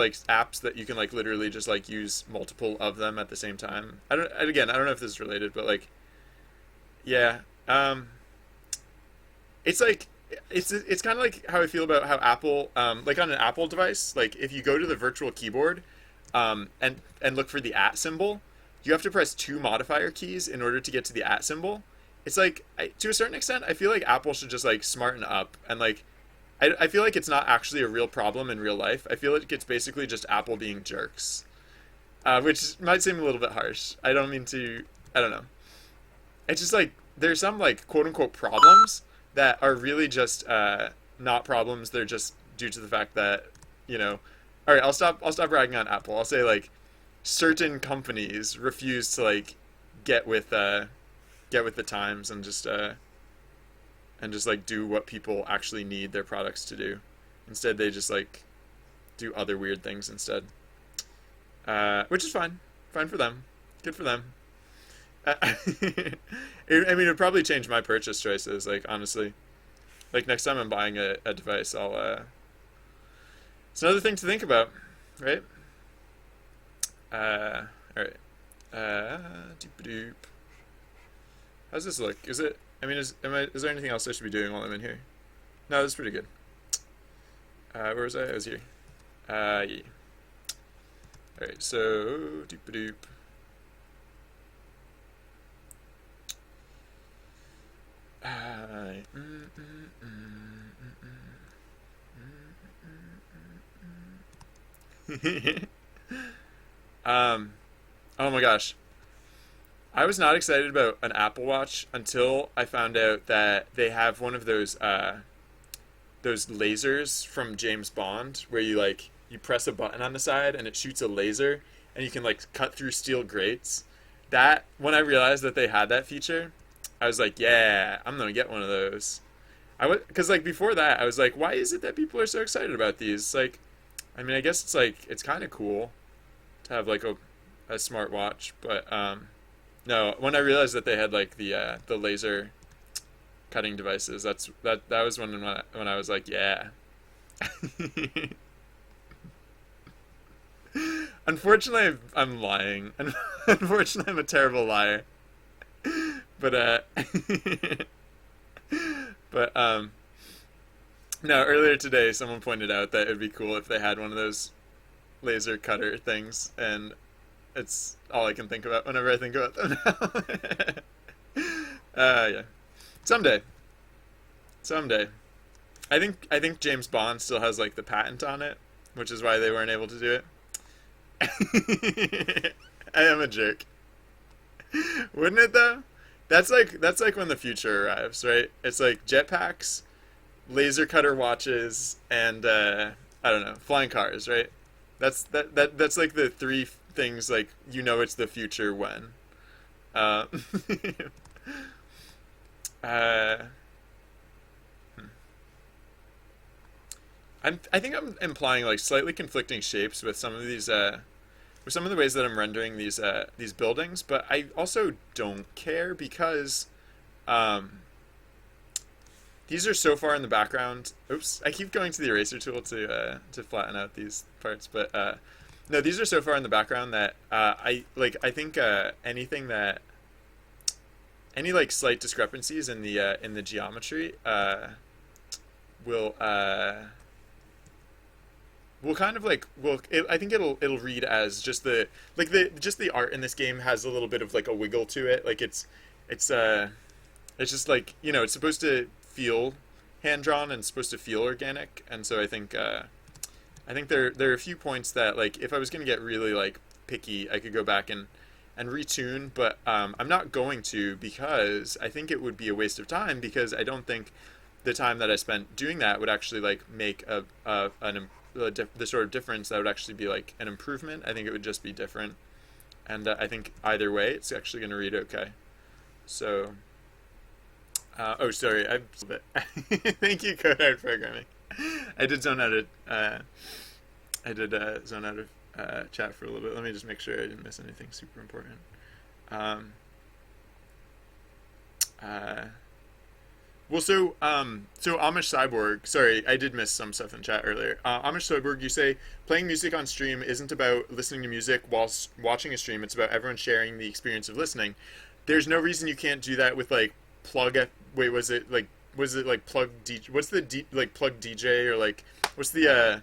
like apps that you can like literally just like use multiple of them at the same time. I don't know if this is related, but like yeah, it's like it's kind of like how I feel about how Apple, like on an Apple device, like if you go to the virtual keyboard, and look for the at symbol, you have to press two modifier keys in order to get to the at symbol. It's like to a certain extent, I feel like Apple should just like smarten up and like I feel like it's not actually a real problem in real life. I feel like it's basically just Apple being jerks, which might seem a little bit harsh. I don't mean to. I don't know. It's just like there's some like quote unquote problems that are really just not problems. They're just due to the fact that you know. All right, I'll stop ragging on Apple. I'll say like certain companies refuse to like get with uh, get with the times and just like do what people actually need their products to do. Instead, they just like do other weird things instead, which is fine. Fine for them. Good for them. I mean, it'd probably change my purchase choices. Like honestly, like next time I'm buying a device, I'll. It's another thing to think about, right? All right. Doop doop. How's this look? Is it? I mean, is there anything else I should be doing while I'm in here? No, this is pretty good. Where was I? I was here. Yeah. All right. So doop doop. Mm, mm, mm, mm, oh my gosh. I was not excited about an Apple Watch until I found out that they have one of those lasers from James Bond where you like you press a button on the side and it shoots a laser and you can like cut through steel grates. That when I realized that they had that feature, I was like, yeah, I'm gonna get one of those. I was because like before that, I was like, why is it that people are so excited about these? Like, I mean, I guess it's like it's kind of cool to have like a smart watch, but no. When I realized that they had like the laser cutting devices, that was when I was like, yeah. Unfortunately, I'm lying. Unfortunately, I'm a terrible liar. But but no. Earlier today, someone pointed out that it'd be cool if they had one of those laser cutter things, and it's all I can think about whenever I think about them now. Yeah. Someday. Someday. I think James Bond still has like the patent on it, which is why they weren't able to do it. I am a jerk. Wouldn't it though? That's like when the future arrives, right? It's like jetpacks, laser cutter watches, and I don't know, flying cars, right? That's like the three things like it's the future when. Uh, uh, I think I'm implying like slightly conflicting shapes with some of these with some of the ways that I'm rendering these buildings, but I also don't care because um, these are so far in the background. Oops, I keep going to the eraser tool to flatten out these parts, but no, these are so far in the background that I think anything that any like slight discrepancies in the geometry will will kind of like I think it'll read as just the art in this game has a little bit of like a wiggle to it. Like it's it's just like it's supposed to feel hand drawn and supposed to feel organic, and so I think there are a few points that like if I was gonna get really like picky, I could go back and retune, but I'm not going to because I think it would be a waste of time because I don't think the time that I spent doing that would actually like make the sort of difference that would actually be like an improvement. I think it would just be different, and I think either way, it's actually going to read okay. So, oh, sorry, thank you, Code Hard Programming. I did zone out of zone out of chat for a little bit. Let me just make sure I didn't miss anything super important. Um, uh, Well, so Amish Cyborg. Sorry, I did miss some stuff in chat earlier. Amish Cyborg, you say playing music on stream isn't about listening to music whilst watching a stream. It's about everyone sharing the experience of listening. There's no reason you can't do that with like plug. Wait, was it like plug DJ? What's the like plug DJ or like what's the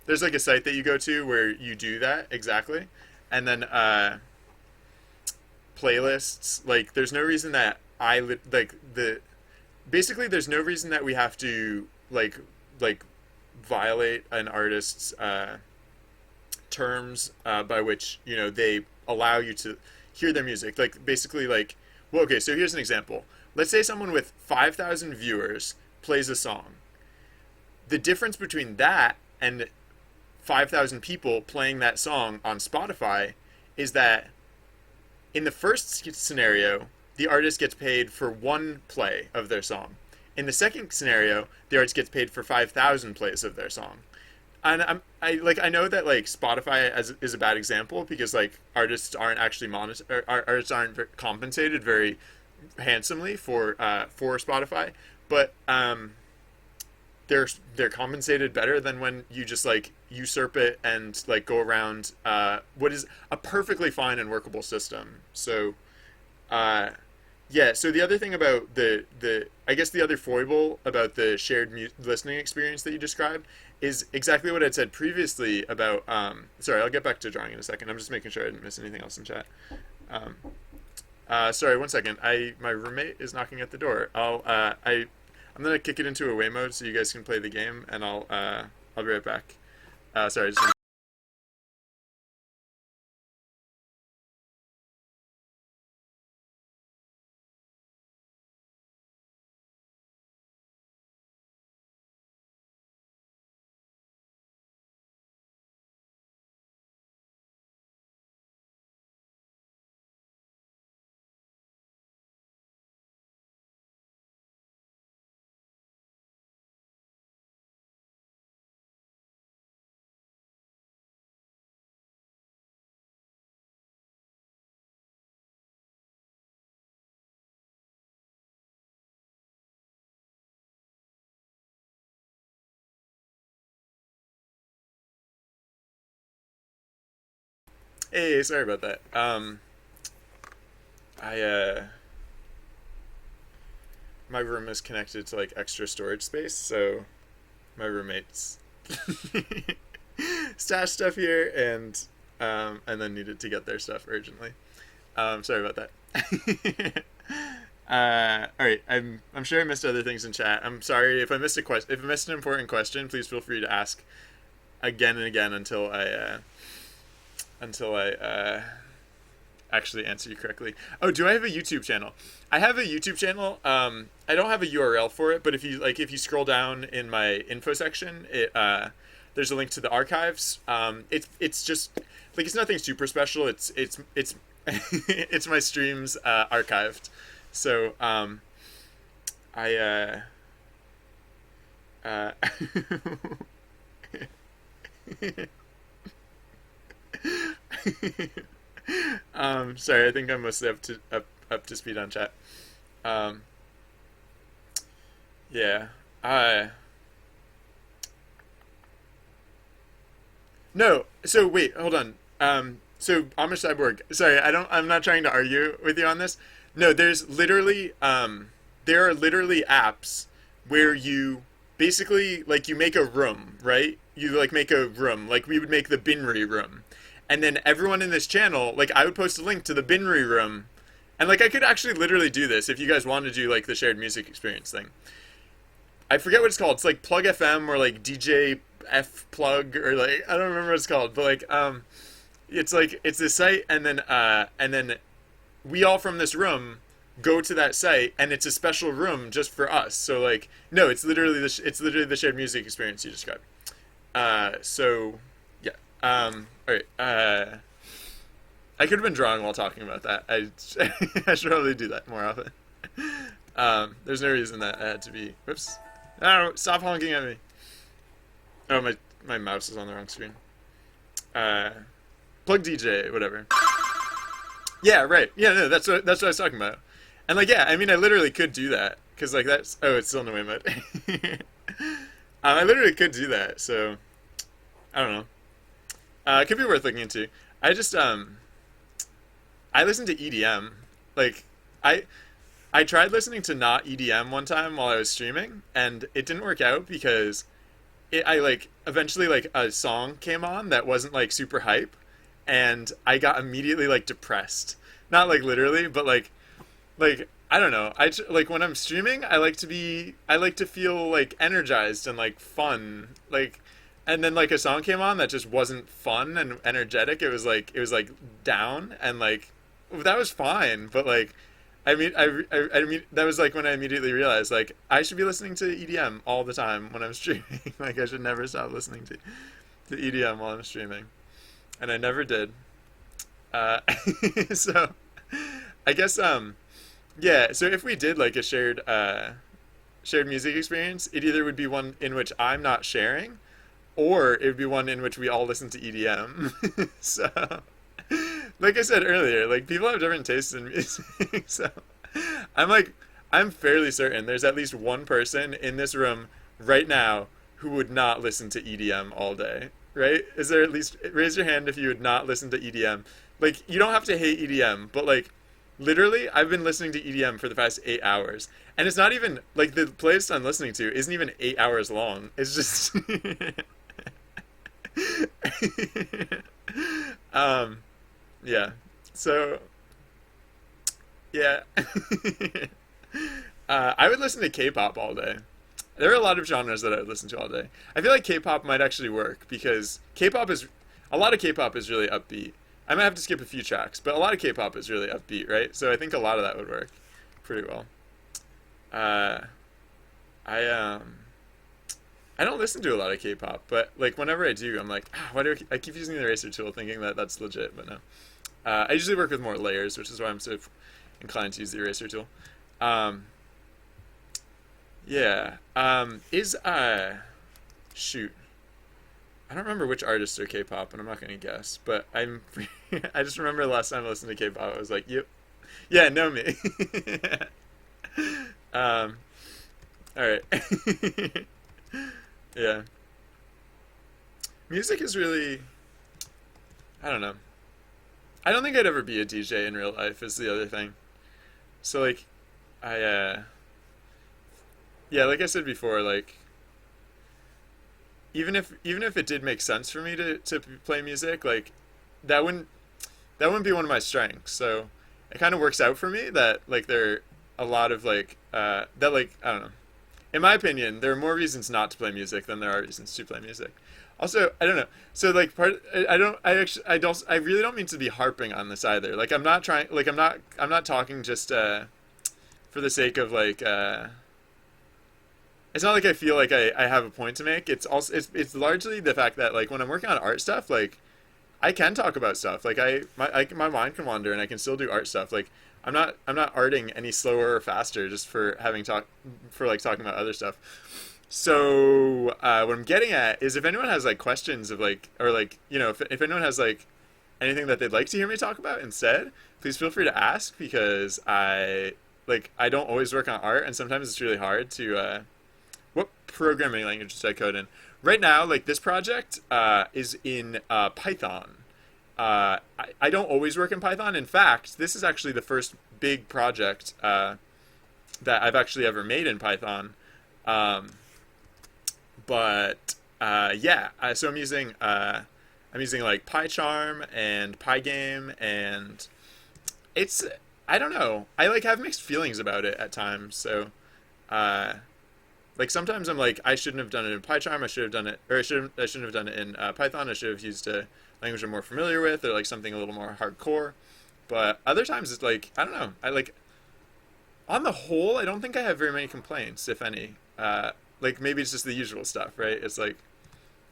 There's like a site that you go to where you do that exactly, and then playlists. Like, there's no reason that like the basically there's no reason that we have to like violate an artist's terms by which they allow you to hear their music. Like basically like well okay so here's an example. Let's say someone with 5,000 viewers plays a song. The difference between that and 5,000 people playing that song on Spotify is that in the first scenario, the artist gets paid for one play of their song. In the second scenario, the artist gets paid for 5,000 plays of their song. And I know that like Spotify is a bad example because like artists aren't actually artists aren't compensated very handsomely for Spotify, but they're compensated better than when you just like usurp it and like go around what is a perfectly fine and workable system. So yeah, so the other thing about the I guess the other foible about the shared listening experience that you described is exactly what I'd said previously about sorry, I'll get back to drawing in a second. I'm just making sure I didn't miss anything else in chat. Sorry, one second. My roommate is knocking at the door. I'm gonna kick it into away mode so you guys can play the game, and I'll be right back. Sorry, just hey, sorry about that. I My room is connected to like extra storage space, so my roommates stashed stuff here and then needed to get their stuff urgently. Sorry about that. All right, I'm sure I missed other things in chat. I'm sorry if I missed a question. If I missed an important question, please feel free to ask again and again until I actually answer you correctly. Oh, do I have a YouTube channel? I have a YouTube channel. I don't have a URL for it, but if you scroll down in my info section, there's a link to the archives. It's just like it's nothing super special. It's it's my streams archived. So I sorry, I think I'm mostly up to speed on chat. Um, yeah. No. So wait, hold on. So Amish Cyborg. Sorry, I'm not trying to argue with you on this. No, there are literally apps where you basically like you make a room, right? You like make a room, like we would make the Binry room, and then everyone in this channel, like I would post a link to the Binry room, and like I could actually literally do this if you guys want to do like the shared music experience thing. I forget what it's called. It's like Plug FM or like DJ F Plug or like I don't remember what it's called, but like it's like it's this site, and then we all from this room go to that site, and it's a special room just for us. So like no, it's literally the shared music experience you described. So yeah. All right. I could have been drawing while talking about that. I should probably do that more often. There's no reason that I had to be. Whoops. No, stop honking at me. Oh, my mouse is on the wrong screen. Plug DJ, whatever. Yeah, right. Yeah, no, that's what I was talking about. And like, yeah, I mean, I literally could do that because like that's it's still in the way mode. I literally could do that, so I don't know. It could be worth looking into. I just I listen to EDM. Like I I tried listening to not EDM one time while I was streaming, and it didn't work out because I like eventually like a song came on that wasn't like super hype, and I got immediately like depressed. Not like literally, but like I don't know. Like when I'm streaming, I like to feel like energized and like fun. Like and then like a song came on that just wasn't fun and energetic. It was like down and like that was fine, but like I mean, that was like when I immediately realized, like, I should be listening to EDM all the time when I'm streaming. Like, I should never stop listening to EDM while I'm streaming. And I never did. Uh, so, I guess, yeah, so if we did, like, a shared music experience, it either would be one in which I'm not sharing, or it would be one in which we all listen to EDM. So, like I said earlier, like people have different tastes in music. So I'm like, I'm fairly certain there's at least one person in this room right now who would not listen to EDM all day. Right? Is there at least raise your hand if you would not listen to EDM? Like you don't have to hate EDM, but like literally I've been listening to EDM for the past 8 hours. And it's not even like the playlist I'm listening to isn't even 8 hours long. It's just um yeah. So, yeah. I would listen to K-pop all day. There are a lot of genres that I would listen to all day. I feel like K-pop might actually work because a lot of K-pop is really upbeat. I might have to skip a few tracks, but a lot of K-pop is really upbeat, right? So I think a lot of that would work pretty well. Uh, I I don't listen to a lot of K-pop, but like whenever I do, I'm like, why do I keep using the eraser tool, thinking that that's legit, but no. I usually work with more layers, which is why I'm so inclined to use the eraser tool. Um, yeah. Is shoot. I don't remember which artists are K-pop, and I'm not gonna guess. But I'm. I just remember the last time I listened to K-pop, I was like, "Yep, yeah, know me." um. All right. Yeah. Music is really. I don't know. I don't think I'd ever be a DJ in real life. Is the other thing. So like, I yeah, like I said before, like even if it did make sense for me to play music, like that wouldn't that wouldn't be one of my strengths. So it kind of works out for me that like there are a lot of like that like I don't know. In my opinion, there are more reasons not to play music than there are reasons to play music. Also, I don't know. So like I don't I actually I really don't mean to be harping on this either. Like I'm not trying like I'm not talking just for the sake of like it's not like I feel like I have a point to make. It's also it's largely the fact that like when I'm working on art stuff, like I can talk about stuff. Like my mind can wander and I can still do art stuff. Like I'm not arting any slower or faster just for having talk for like talking about other stuff. So what I'm getting at is if anyone has like questions of like or like you know if anyone has like anything that they'd like to hear me talk about instead, please feel free to ask because I don't always work on art and sometimes it's really hard to what programming language should I code in? Right now, like this project is in Python. I don't always work in Python. In fact, this is actually the first big project that I've actually ever made in Python. Um, but yeah, so I'm using like PyCharm and Pygame, and it's I don't know. I like have mixed feelings about it at times. So. Uh, like sometimes I'm like I shouldn't have done it in PyCharm. I should have done it, or I shouldn't have done it in Python. I should have used a language I'm more familiar with, or like something a little more hardcore. But other times it's like I don't know. I like on the whole, I don't think I have very many complaints, if any. Like maybe it's just the usual stuff, right? It's like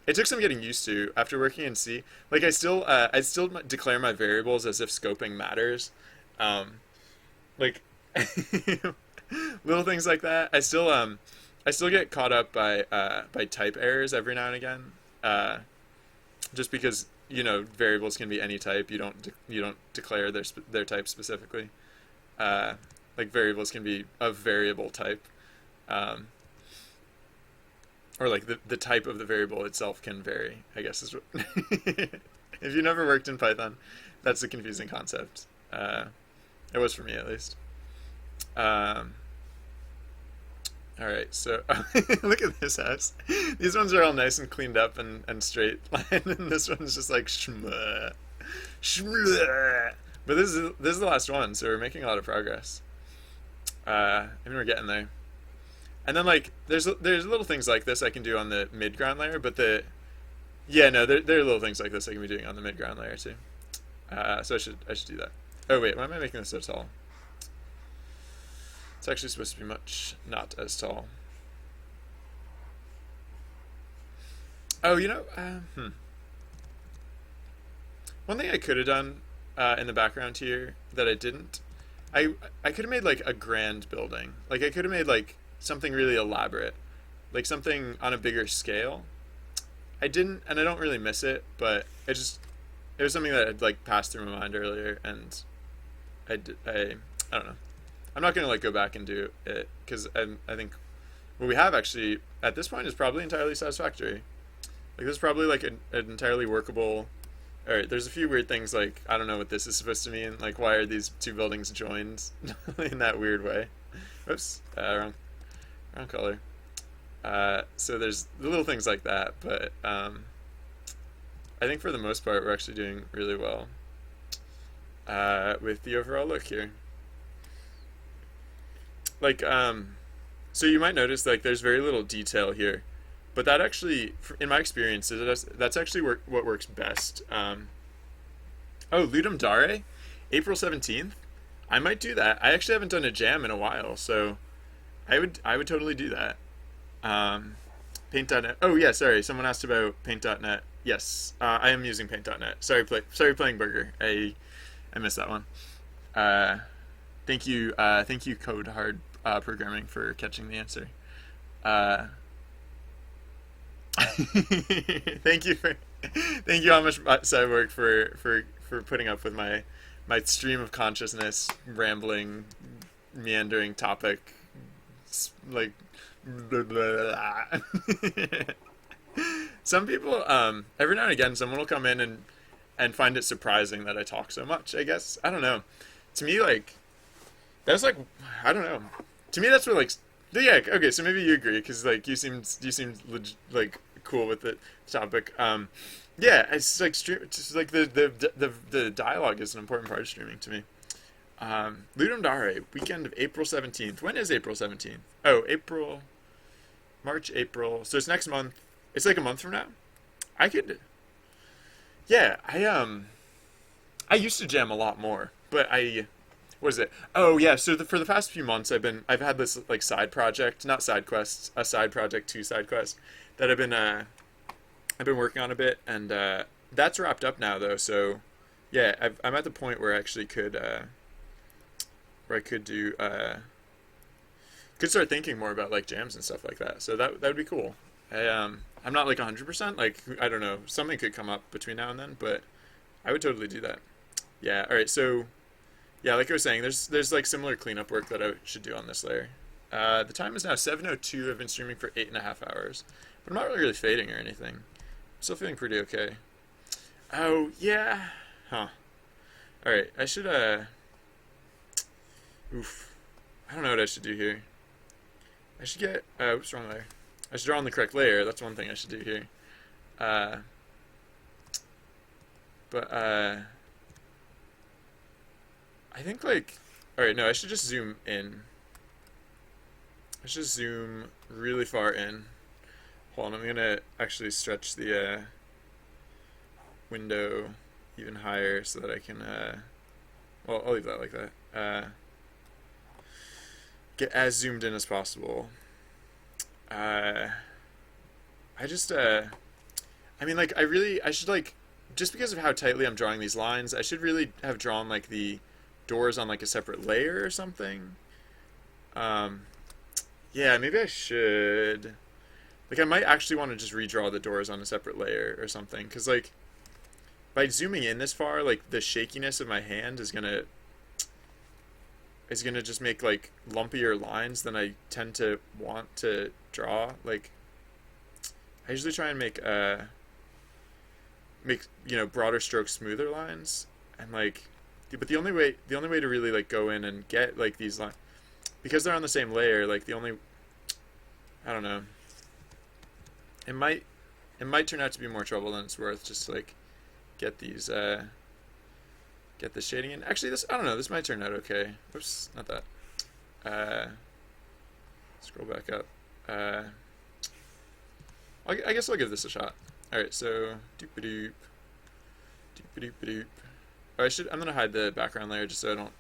it took some getting used to after working in C. Like I still declare my variables as if scoping matters, like little things like that. I still get caught up by type errors every now and again, just because you know variables can be any type. You don't declare their type specifically. Like variables can be of variable type. Um, or like the type of the variable itself can vary, I guess is what if you never worked in Python, that's a confusing concept. It was for me at least. Um, all right, so look at this house. These ones are all nice and cleaned up and straight line, and this one's just like shmeh, shmeh. But this is the last one, so we're making a lot of progress. And we're getting there. And then like there's little things like this I can do on the mid ground layer, but there are little things like this I can be doing on the mid ground layer too. So I should do that. Oh wait, why am I making this so tall? It's actually supposed to be much not as tall. Oh, one thing I could have done in the background here that I didn't. I could have made like a grand building. Like I could have made like something really elaborate, like something on a bigger scale. I didn't, and I don't really miss it, but it was something that had like passed through my mind earlier, and I don't know. I'm not gonna like go back and do it because I think what we have actually at this point is probably entirely satisfactory. Like this is probably like an entirely workable. All right, there's a few weird things like I don't know what this is supposed to mean. Like why are these two buildings joined in that weird way? Oops, wrong color. So there's little things like that, but I think for the most part we're actually doing really well with the overall look here. Like so you might notice like there's very little detail here, but that actually, in my experience, that's actually what works best. Oh, Ludum Dare, April 17th. I might do that. I actually haven't done a jam in a while, so I would totally do that. Paint.net. Oh yeah, sorry. Someone asked about Paint.net. Yes, I am using Paint.net. Sorry, playing Burger. I missed that one. Thank you, Code Hard Programming, for catching the answer. thank you for thank you how much Cyborg for putting up with my stream of consciousness rambling meandering topic like blah, blah, blah. Some people every now and again someone will come in and find it surprising that I talk so much, I guess. I don't know. To me, like that's like I don't know. To me that's what like yeah, okay, so maybe you agree because like you seemed like cool with the topic. Yeah, it's like it's just like the dialogue is an important part of streaming to me. Ludum Dare, weekend of April 17th. When is April 17th? Oh, March, April. So it's next month. It's like a month from now. I could. Yeah, I used to jam a lot more, but what is it? Oh yeah, so for the past few months I've had this like side project, not side quests, a side project to side quest that I've been working on a bit, and that's wrapped up now though. So yeah, I'm at the point where I actually could do could start thinking more about like jams and stuff like that. So that would be cool. I'm not like 100%. Like I don't know, something could come up between now and then, but I would totally do that. Yeah. All right. So yeah, like I was saying, there's like similar cleanup work that I should do on this layer. The time is now 7:02. I've been streaming for 8.5 hours, but I'm not really fading or anything. I'm still feeling pretty okay. Oh yeah. Huh. All right. I should oof. I don't know what I should do here. I should get oops, wrong layer. I should draw on the correct layer. That's one thing I should do here. But I think like, all right, no, I should just zoom in. I should zoom really far in. Hold on, I'm gonna actually stretch the window even higher so that I can, well, I'll leave that like that. Get as zoomed in as possible. I mean, like, I should like, just because of how tightly I'm drawing these lines, I should really have drawn like the doors on like a separate layer or something. Yeah, maybe I should. Like, I might actually want to just redraw the doors on a separate layer or something, because like by zooming in this far, like the shakiness of my hand is gonna is gonna just make like lumpier lines than I tend to want to draw. Like I usually try and make broader strokes, smoother lines, and like, but the only way to really like go in and get like these lines, because they're on the same layer, like the only, I don't know, it might turn out to be more trouble than it's worth just to like get these get the shading in. Actually, this, I don't know, this might turn out okay. Oops, not that. Scroll back up. I guess I'll give this a shot. All right, so doop a doop, doop a doop a doop. Oh, I'm gonna hide the background layer just so I don't,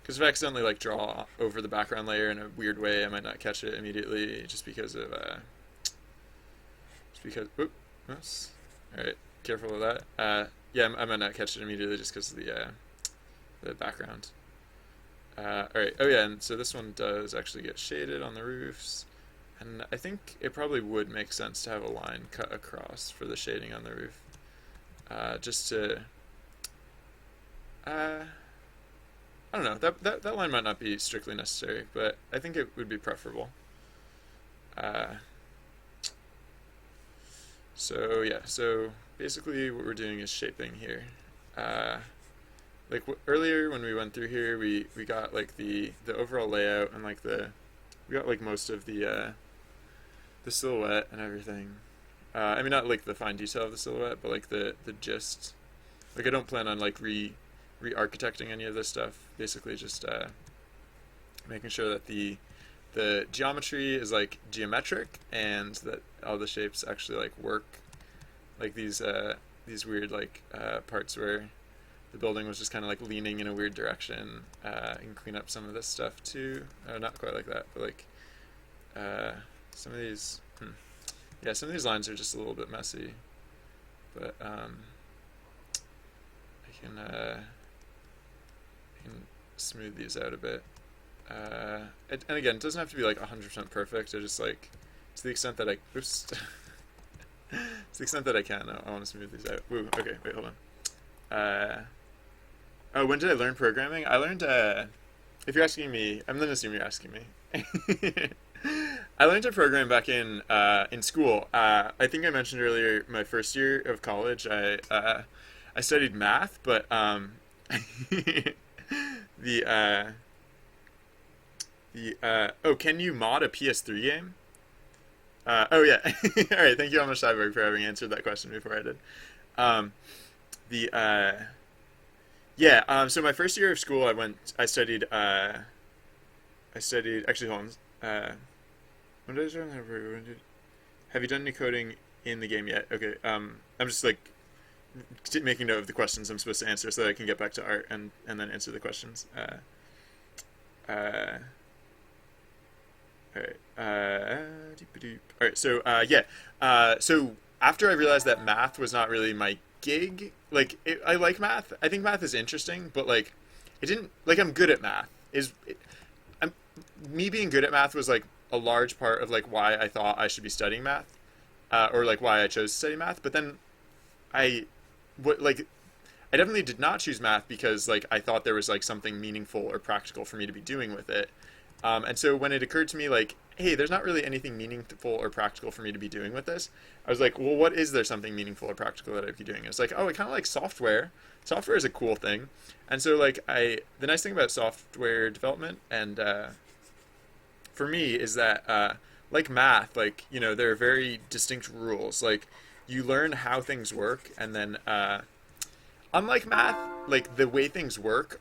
because if I accidentally like draw over the background layer in a weird way, I might not catch it immediately just because of oops. All right, careful of that. Yeah, I might not catch it immediately just because of the background. All right. Oh yeah, and so this one does actually get shaded on the roofs. And I think it probably would make sense to have a line cut across for the shading on the roof. Just to, I don't know, that line might not be strictly necessary, but I think it would be preferable. So yeah, so basically what we're doing is shaping here. Like earlier when we went through here, we got like the overall layout and like we got like most of the silhouette and everything. I mean, not like the fine detail of the silhouette, but like the gist. Like I don't plan on like re-architecting any of this stuff. Basically just making sure that the geometry is like geometric and that all the shapes actually like work. Like these weird like parts where the building was just kind of like leaning in a weird direction. You can clean up some of this stuff too. Not quite like that, but like some of these, yeah, some of these lines are just a little bit messy, but I can smooth these out a bit. And again, it doesn't have to be like 100% perfect. I just like, to the extent that oops, to the extent that I can, I want to smooth these out. Woo, okay, wait, hold on. Oh, when did I learn programming? I learned, if you're asking me, I'm gonna assume you're asking me. I learned to program back in school. I think I mentioned earlier, my first year of college, I studied math, but oh, can you mod a PS3 game? Oh yeah. All right. Thank you, Alma Scheiberg, for having answered that question before I did. The yeah. So my first year of school, I studied. Actually, hold on. When did I start? Have you done any coding in the game yet? Okay. I'm just like making note of the questions I'm supposed to answer so that I can get back to art and then answer the questions. All right. All right. So yeah. So after I realized that math was not really my gig, like I like math. I think math is interesting, but like it didn't like I'm good at math. Me being good at math was like a large part of like why I thought I should be studying math, or like why I chose to study math. But then I definitely did not choose math because like I thought there was like something meaningful or practical for me to be doing with it. And so when it occurred to me like, hey, there's not really anything meaningful or practical for me to be doing with this, I was like, well, what is there something meaningful or practical that I could be doing? It's like, oh, I kind of like software. Software is a cool thing. And so like the nice thing about software development and for me is that like math, like, you know, there are very distinct rules. Like you learn how things work, and then unlike math, like the way things work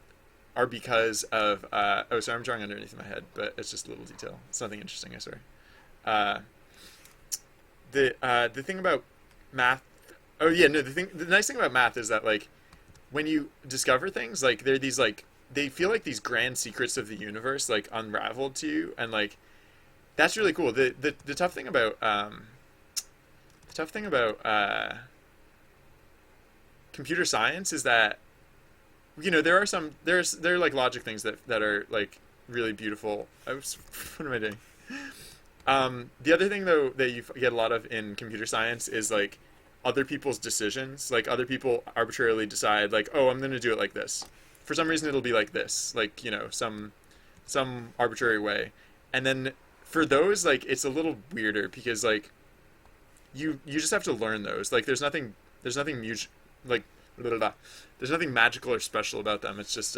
are because of oh, sorry, I'm drawing underneath my head, but it's just a little detail. It's nothing interesting, I swear. The thing about math, oh yeah, no, the nice thing about math is that like when you discover things, like they're these like, they feel like these grand secrets of the universe like unraveled to you, and like that's really cool. The tough thing about computer science is that, you know, there are like logic things that are like really beautiful. What am I doing? The other thing though that you get a lot of in computer science is like other people's decisions. Like other people arbitrarily decide like, oh, I'm going to do it like this. For some reason it'll be like this. Like, you know, some some arbitrary way. And then for those, like, it's a little weirder because like you just have to learn those. Like there's nothing like blah, blah, blah. There's nothing magical or special about them. It's just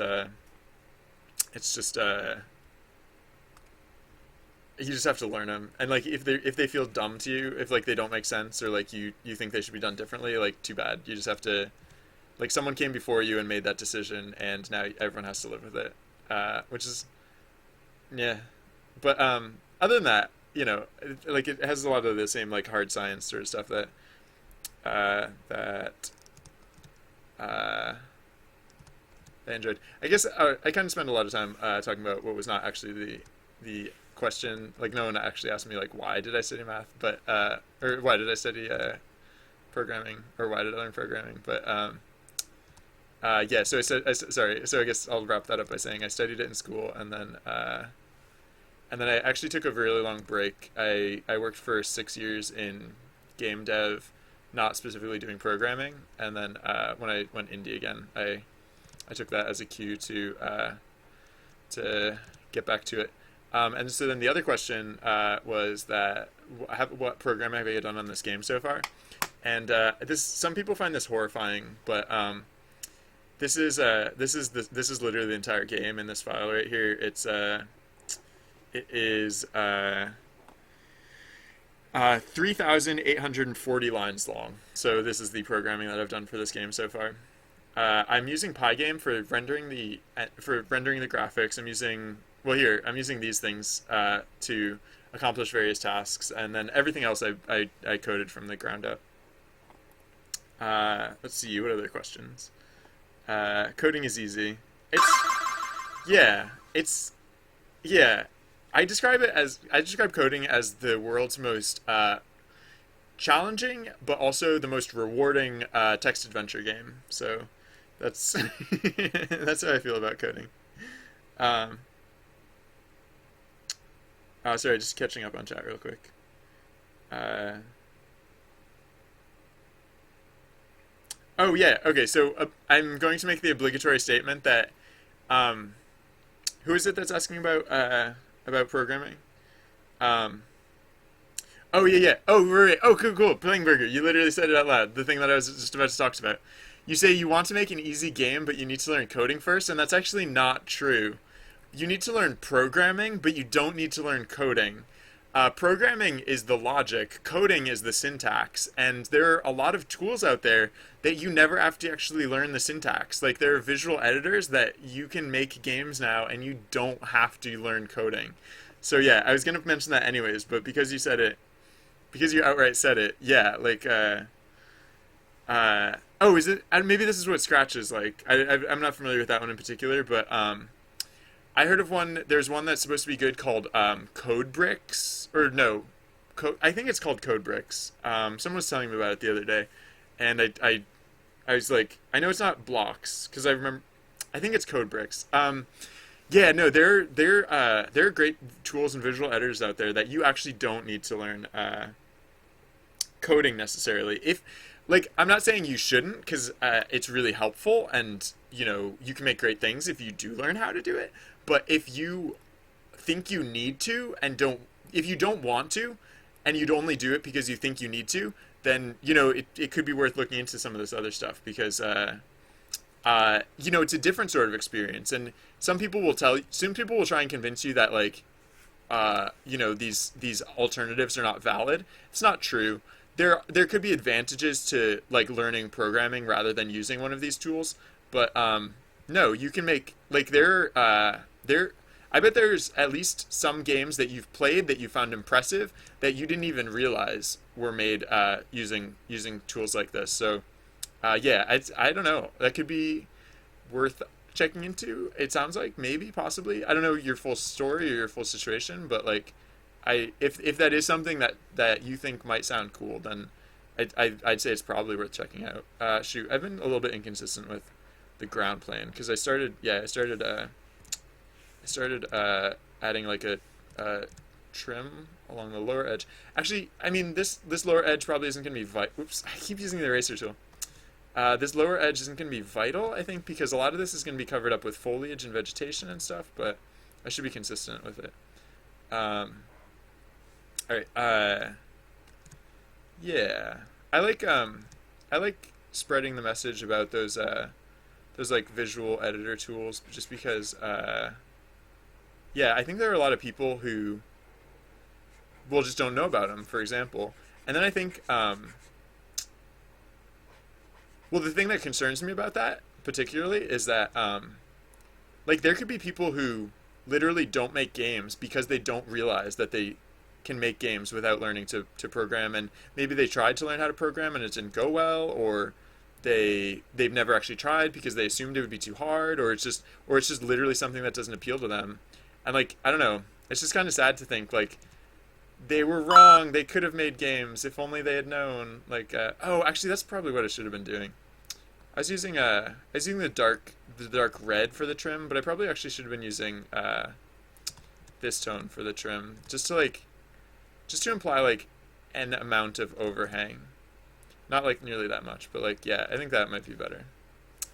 you just have to learn them. And like if they feel dumb to you, if like they don't make sense or like you think they should be done differently, like too bad. You just have to, like, someone came before you and made that decision, and now everyone has to live with it. Which is, yeah. But other than that, like it has a lot of the same like hard science sort of stuff that I enjoyed. I guess I kind of spent a lot of time talking about what was not actually the question. Like no one actually asked me like why did I study math, but or why did I study programming, or why did I learn programming? But yeah. So sorry. So I guess I'll wrap that up by saying I studied it in school, and then I actually took a really long break. I worked for 6 years in game dev, not specifically doing programming, and then when I went indie again, I took that as a cue to get back to it. And so then the other question was that what programming have I done on this game so far? And some people find this horrifying, but this is literally the entire game in this file right here. It is 3,840 lines long. So this is the programming that I've done for this game so far. I'm using Pygame for rendering the graphics. I'm using these things to accomplish various tasks, and then everything else I coded from the ground up. Let's see, what other questions? Coding is easy. Yeah. I describe coding as the world's most challenging, but also the most rewarding text adventure game. So that's that's how I feel about coding. Sorry, just catching up on chat real quick. Oh yeah, okay. So I'm going to make the obligatory statement that who is it that's asking about programming? Oh yeah. Oh right. Oh cool. Playing Burger. You literally said it out loud. The thing that I was just about to talk about. You say you want to make an easy game, but you need to learn coding first, and that's actually not true. You need to learn programming, but you don't need to learn coding. Programming is the logic, coding is the syntax, and there are a lot of tools out there that you never have to actually learn the syntax. Like there are visual editors that you can make games now, and you don't have to learn coding. So yeah, I was gonna mention that anyways, but because you outright said it, yeah, like oh, is it? Maybe this is what Scratch is like. I'm not familiar with that one in particular, but I heard of one. There's one that's supposed to be good called Code Bricks, or no, I think it's called Code Bricks. Someone was telling me about it the other day, and I was like, I know it's not blocks because I think it's Code Bricks. Yeah, no, there are great tools and visual editors out there that you actually don't need to learn coding necessarily. I'm not saying you shouldn't, because it's really helpful, and you can make great things if you do learn how to do it. But if you think you need to if you don't want to, and you'd only do it because you think you need to, then it could be worth looking into some of this other stuff, because it's a different sort of experience. And some people will try and convince you that these alternatives are not valid. It's not true. There could be advantages to like learning programming rather than using one of these tools, but no, you can make I bet there's at least some games that you've played that you found impressive that you didn't even realize were made using tools like this. So yeah, I don't know. That could be worth checking into. It sounds like maybe, possibly. I don't know your full story or your full situation, but like, if that is something that you think might sound cool, then I'd say it's probably worth checking out. Shoot, I've been a little bit inconsistent with the ground plane because I started adding like a trim along the lower edge. Actually, I mean this lower edge probably isn't going to be Oops, I keep using the eraser tool. This lower edge isn't going to be vital, I think, because a lot of this is going to be covered up with foliage and vegetation and stuff, but I should be consistent with it. Um, all right. Yeah. I like I like spreading the message about those like visual editor tools just because yeah, I think there are a lot of people who well just don't know about them, for example. And then I think well the thing that concerns me about that particularly is that like there could be people who literally don't make games because they don't realize that they can make games without learning to program, and maybe they tried to learn how to program and it didn't go well, or they've never actually tried because they assumed it would be too hard, or it's just literally something that doesn't appeal to them. And like I don't know, it's just kind of sad to think like they were wrong. They could have made games if only they had known. Like oh, actually that's probably what I should have been doing. I was using the dark red for the trim, but I probably actually should have been using this tone for the trim just to imply like an amount of overhang. Not like nearly that much, but like yeah, I think that might be better.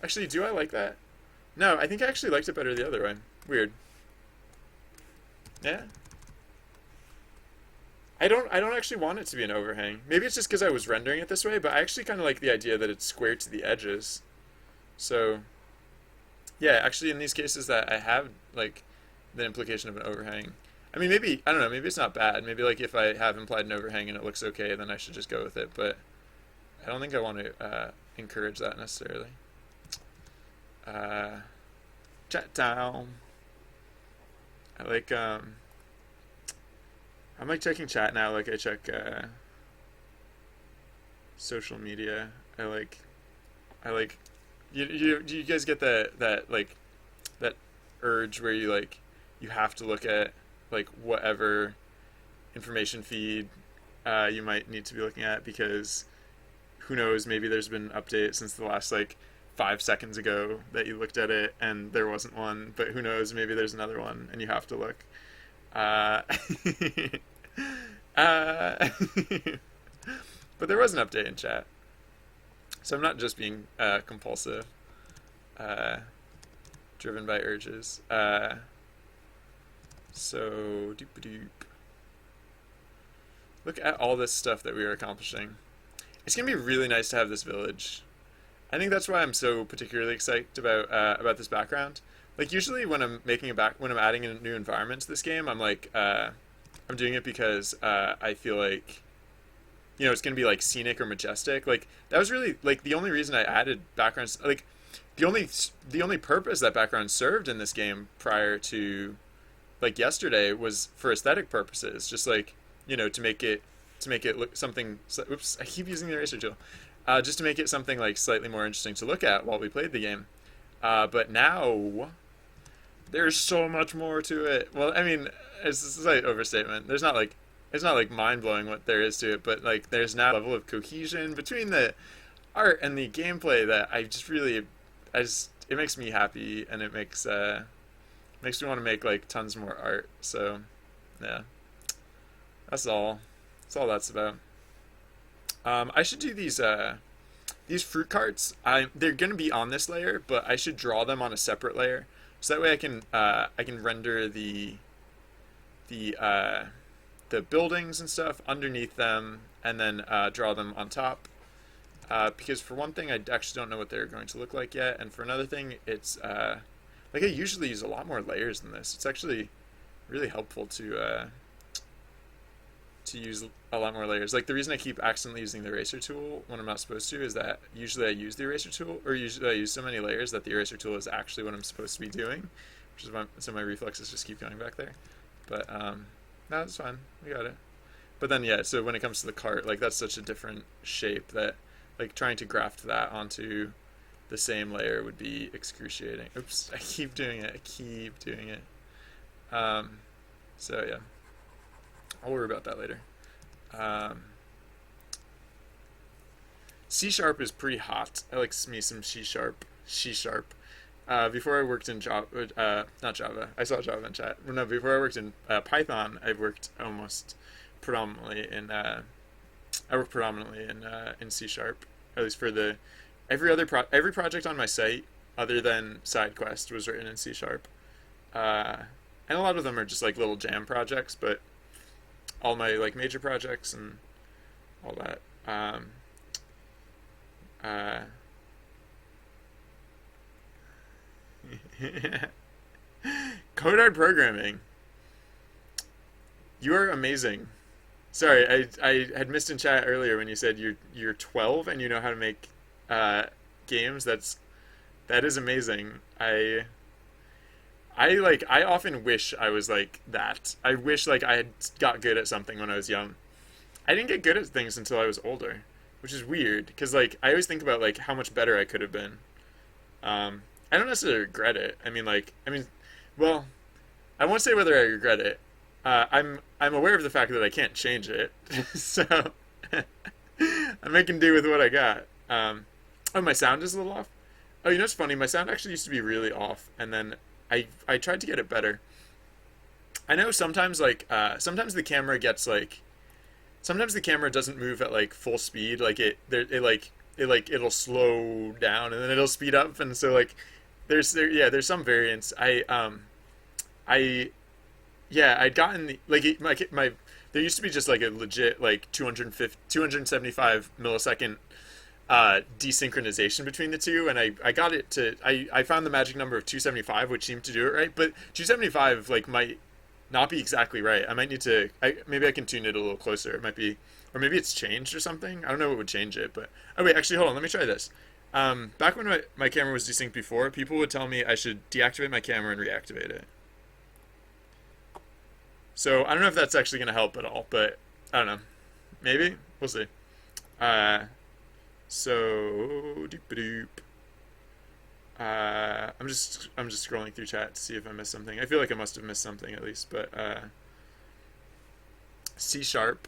Actually, do I like that? No, I think I actually liked it better the other way. Weird. Yeah. I don't actually want it to be an overhang. Maybe it's just because I was rendering it this way, but I actually kind of like the idea that it's square to the edges. So, yeah, actually in these cases that I have like the implication of an overhang. I mean, maybe I don't know, maybe it's not bad. Maybe like if I have implied an overhang and it looks okay, then I should just go with it, but I don't think I want to encourage that necessarily. Uh, Chat down. I like I'm like checking chat now, like I check social media. I like do you guys get that like that urge where you like you have to look at like whatever information feed you might need to be looking at because who knows, maybe there's been an update since the last like 5 seconds ago that you looked at it and there wasn't one, but who knows, maybe there's another one and you have to look. Uh, uh, but there was an update in chat, so I'm not just being compulsive, uh, driven by urges. So doop doop. Look at all this stuff that we are accomplishing. It's gonna be really nice to have this village. I think that's why I'm so particularly excited about this background. Like usually when when I'm adding a new environment to this game, I'm like I'm doing it because I feel like it's gonna be like scenic or majestic. Like that was really like the only reason I added backgrounds. Like the only purpose that background served in this game prior to like yesterday was for aesthetic purposes, just like to make it look something. Oops, I keep using the eraser tool. Just to make it something like slightly more interesting to look at while we played the game. But now there's so much more to it. Well, I mean, it's a slight overstatement. It's not like mind blowing what there is to it, but like there's now a level of cohesion between the art and the gameplay that it makes me happy, and it makes me want to make like tons more art. So yeah, that's all. That's all that's about. I should do these fruit carts. They're gonna be on this layer, but I should draw them on a separate layer, so that way I can render the the buildings and stuff underneath them, and then draw them on top. Because for one thing, I actually don't know what they're going to look like yet, and for another thing, it's like I usually use a lot more layers than this. It's actually really helpful to use a lot more layers. Like the reason I keep accidentally using the eraser tool when I'm not supposed to is that usually I use the eraser tool, or usually I use so many layers that the eraser tool is actually what I'm supposed to be doing, which is why so my reflexes just keep going back there. But no, it's fine. We got it. But then yeah, so when it comes to the cart, like that's such a different shape that like trying to graft that onto the same layer would be excruciating. Oops, I keep doing it. I keep doing it. So yeah. I'll worry about that later. C sharp is pretty hot. I like me some C sharp. C sharp. Before I worked in Java, not Java. I saw Java in chat. No, before I worked in Python, I worked almost predominantly in. I worked predominantly in C sharp. At least for the every project on my site other than SideQuest was written in C sharp. and a lot of them are just like little jam projects, but all my like major projects and all that. Uh, Code art programming. You are amazing. Sorry, I had missed in chat earlier when you said you're 12 and you know how to make uh, games. That is amazing. I often wish I was like that. I wish like I had got good at something when I was young. I didn't get good at things until I was older, which is weird because like I always think about like how much better I could have been. I don't necessarily regret it. Well, I won't say whether I regret it. I'm aware of the fact that I can't change it, so I'm making do with what I got. Oh, my sound is a little off. Oh, you know what's funny? My sound actually used to be really off, and then I tried to get it better. I know sometimes like sometimes the camera gets like sometimes the camera doesn't move at like full speed. Like it'll slow down and then it'll speed up, and so like there's some variance. I yeah, I'd gotten my there used to be just like a legit like 275 millisecond desynchronization between the two, and I got it to I found the magic number of 275, which seemed to do it right, but 275 like might not be exactly right. I might need to maybe I can tune it a little closer. It might be, or maybe it's changed or something. I don't know what would change it, but oh wait, actually hold on, let me try this. Back when my camera was desynced before, people would tell me I should deactivate my camera and reactivate it. So I don't know if that's actually going to help at all, but I don't know. Maybe we'll see. Uh, so doop doop. I'm just scrolling through chat to see if I missed something. I feel like I must have missed something at least, but C sharp.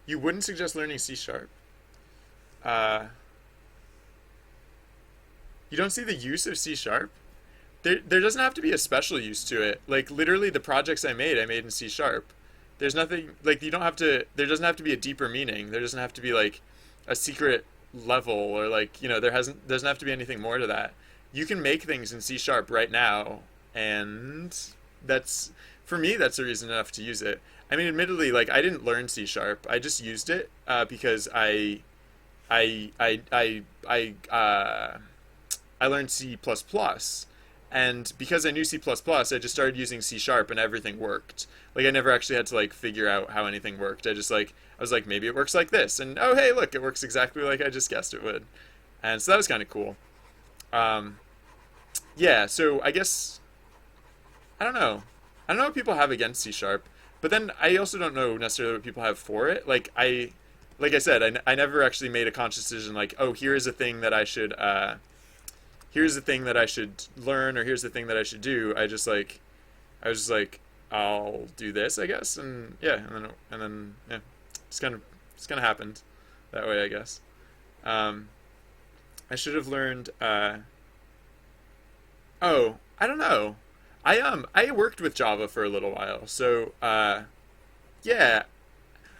You wouldn't suggest learning C sharp. Uh, you don't see the use of C sharp. There doesn't have to be a special use to it. Like literally, the projects I made in C sharp. There's nothing like you don't have to. There doesn't have to be a deeper meaning. There doesn't have to be like a secret level or like doesn't have to be anything more to that. You can make things in C sharp right now, and that's for me. That's a reason enough to use it. I mean, admittedly, like I didn't learn C sharp. I just used it because I learned C++, plus plus, and because I knew C++, plus plus, I just started using C sharp and everything worked. Like I never actually had to like figure out how anything worked. I was like maybe it works like this, and oh hey look, it works exactly like I just guessed it would, and so that was kind of cool. Um, yeah, so I guess I don't know. I don't know what people have against C sharp, but then I also don't know necessarily what people have for it. Like I said, I never actually made a conscious decision like, oh, here's the thing that I should learn, or here's the thing that I should do. I was just like, I'll do this, I guess, and yeah, and then yeah, it's kind of happened that way, I guess. Um, I should have learned. Oh, I don't know. I worked with Java for a little while, so yeah.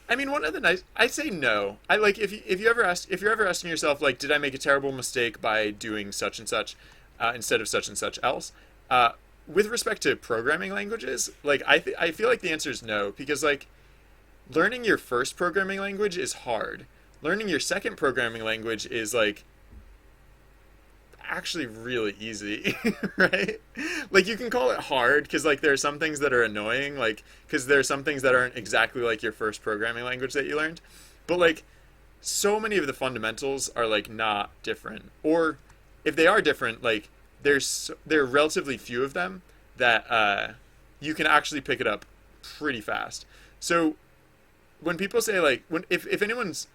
I mean, one of the nice. I say no. I like if you're ever asking yourself like, did I make a terrible mistake by doing such and such instead of such and such else? With respect to programming languages, like I feel like the answer is no, because like learning your first programming language is hard. Learning your second programming language is like actually really easy, right? Like you can call it hard because like there are some things that are annoying, like because there are some things that aren't exactly like your first programming language that you learned, but like so many of the fundamentals are like not different, or if they are different, like there are relatively few of them that you can actually pick it up pretty fast. So when people say like if anyone's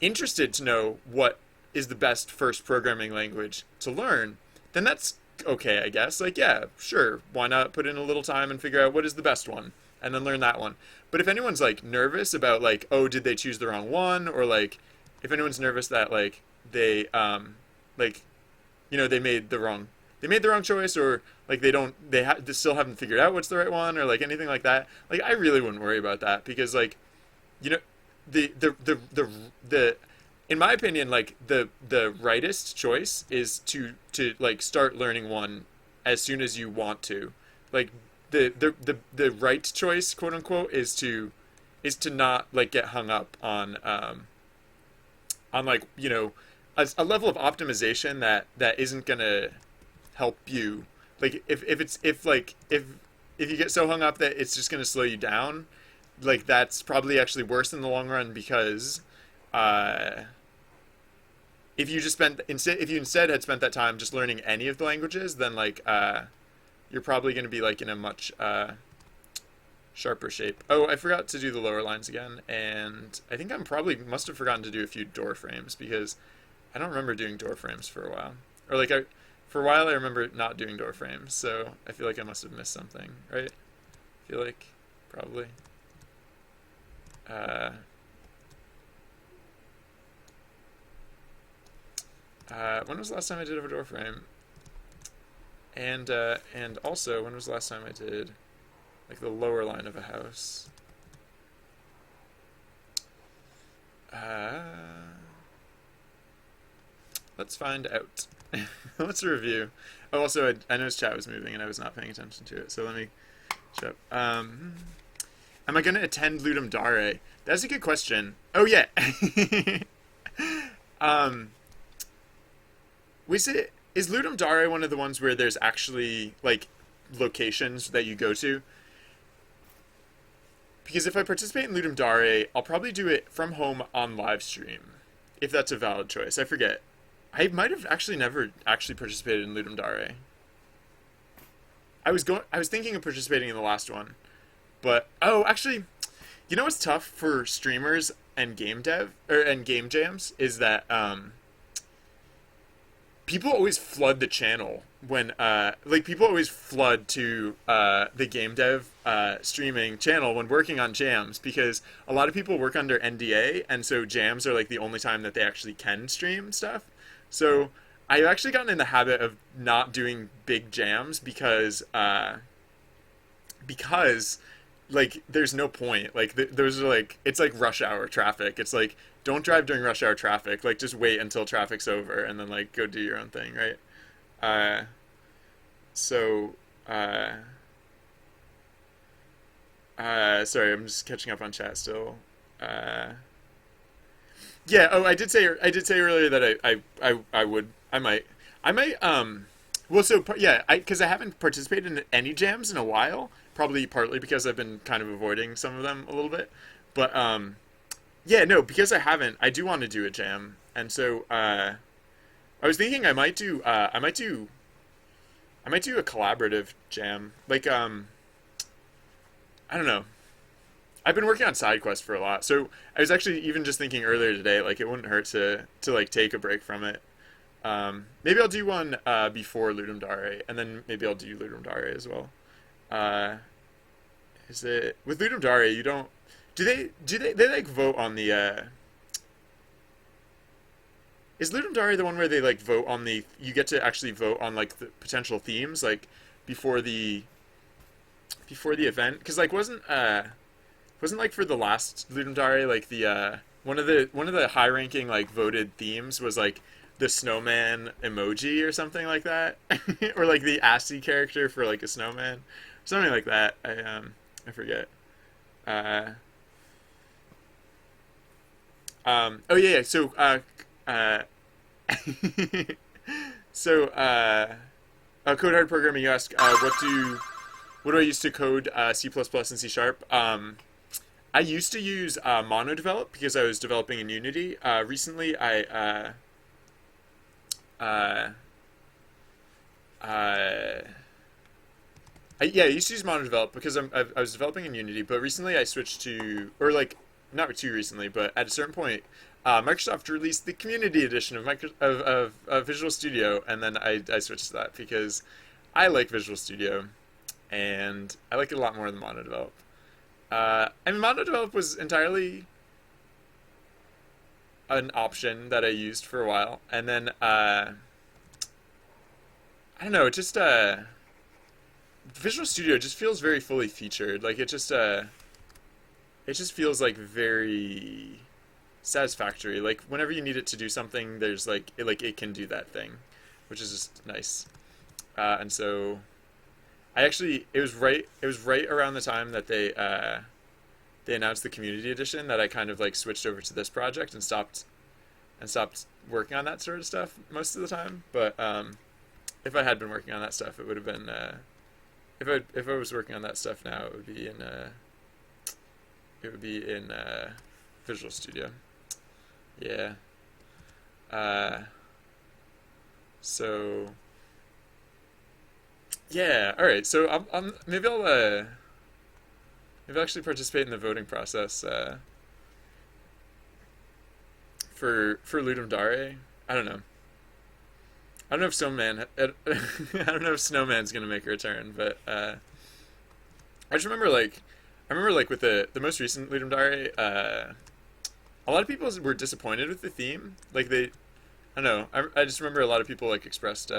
interested to know what is the best first programming language to learn, then that's okay, I guess. Like, yeah, sure, why not put in a little time and figure out what is the best one and then learn that one. But if anyone's like nervous about like, oh, did they choose the wrong one, or like if anyone's nervous that like like they made the wrong choice, or like they still haven't figured out what's the right one, or like anything like that, like I really wouldn't worry about that, because like you know the in my opinion, like the rightest choice is to like start learning one as soon as you want to. Like the right choice, quote unquote, is to not like get hung up on like, you know, a level of optimization that isn't gonna help you. Like if you get so hung up that it's just gonna slow you down, like that's probably actually worse in the long run, because uh, if you just spent instead if you instead had spent that time just learning any of the languages, then like you're probably going to be like in a much sharper shape. Oh, I forgot to do the lower lines again, and I think I'm probably must have forgotten to do a few door frames, because I don't remember doing door frames for a while. Or like for a while I remember not doing door frames, so I feel like I must have missed something, right? I feel like probably. Uh, when was the last time I did a door frame? And also, when was the last time I did like the lower line of a house? Uh, let's find out. Let's review. Oh, also, I noticed chat was moving and I was not paying attention to it, so let me check. Am I going to attend Ludum Dare? That's a good question. Oh, yeah. um, is Ludum Dare one of the ones where there's actually like locations that you go to? Because if I participate in Ludum Dare, I'll probably do it from home on live stream, if that's a valid choice. I forget. I might have actually never actually participated in Ludum Dare. I was thinking of participating in the last one, but oh, actually, you know what's tough for streamers and game dev and game jams is that people always flood the channel when like people always flood to the game dev streaming channel when working on jams, because a lot of people work under NDA, and so jams are like the only time that they actually can stream stuff. So I've actually gotten in the habit of not doing big jams because like there's no point, like those are like, it's like rush hour traffic. It's like, don't drive during rush hour traffic, like just wait until traffic's over and then like go do your own thing, right? uh so uh sorry, I'm just catching up on chat still. uh yeah, oh, I did say earlier that I would, I might well, so yeah, I because I haven't participated in any jams in a while, probably partly because I've been kind of avoiding some of them a little bit. But yeah, no, because I haven't, I do want to do a jam. And so I was thinking I might do a collaborative jam. Like I don't know. I've been working on side quests for a lot. So I was actually even just thinking earlier today, like it wouldn't hurt to like take a break from it. Maybe I'll do one before Ludum Dare, and then maybe I'll do Ludum Dare as well. Uh, is it with Ludum Dare? You don't they like vote on the? Is Ludum Dare the one where they like vote on the? You get to actually vote on like the potential themes like before the event? Because like wasn't like for the last Ludum Dare like the one of the high ranking like voted themes was like the snowman emoji or something like that, or like the ASCII character for like a snowman, something like that. I forget. Uh, oh yeah, yeah. So uh, so code hard programming. You ask what do I use to code C++ and C sharp? I used to use MonoDevelop because I was developing in Unity. Recently, uh, uh, yeah, I used to use MonoDevelop because I was developing in Unity, but recently I switched to, or like, not too recently, but at a certain point, Microsoft released the Community Edition of Visual Studio, and then I switched to that because I like Visual Studio, and I like it a lot more than MonoDevelop. I mean, MonoDevelop was entirely an option that I used for a while, and then I don't know, it just Visual Studio just feels very fully featured. Like it just feels like very satisfactory. Like whenever you need it to do something, there's like it can do that thing, which is just nice. And so I actually it was right around the time that they announced the community edition that I kind of like switched over to this project and stopped working on that sort of stuff most of the time. But if I had been working on that stuff, it would have been if I was working on that stuff now, it would be in Visual Studio. Yeah. Uh, so yeah. All right. So maybe I'll actually participate in the voting process for Ludum Dare. I don't know. I don't know if Snowman. I don't know if Snowman's gonna make a return, but I just remember like with the most recent Ludum Dare, a lot of people were disappointed with the theme. Like I don't know. I just remember a lot of people like expressed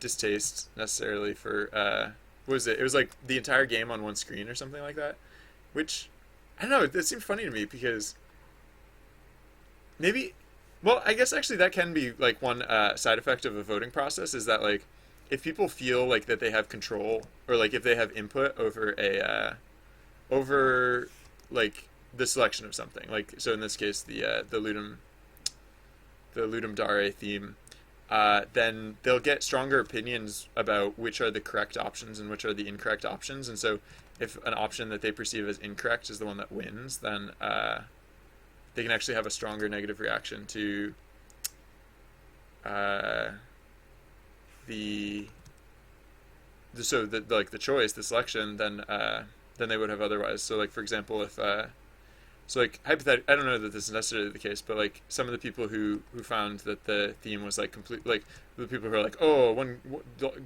distaste necessarily for what was it? It was like the entire game on one screen or something like that, which I don't know. That seemed funny to me because maybe, well, I guess actually that can be like one side effect of a voting process is that like if people feel like that they have control or like if they have input over over like the selection of something, like so in this case the Ludum Dare theme, then they'll get stronger opinions about which are the correct options and which are the incorrect options. And so, if an option that they perceive as incorrect is the one that wins, then they can actually have a stronger negative reaction to uh, the, like the choice, the selection, than they would have otherwise. So, like for example, if so like hypothetically, I don't know that this is necessarily the case, but like some of the people who found that the theme was like complete, like the people who are like, oh,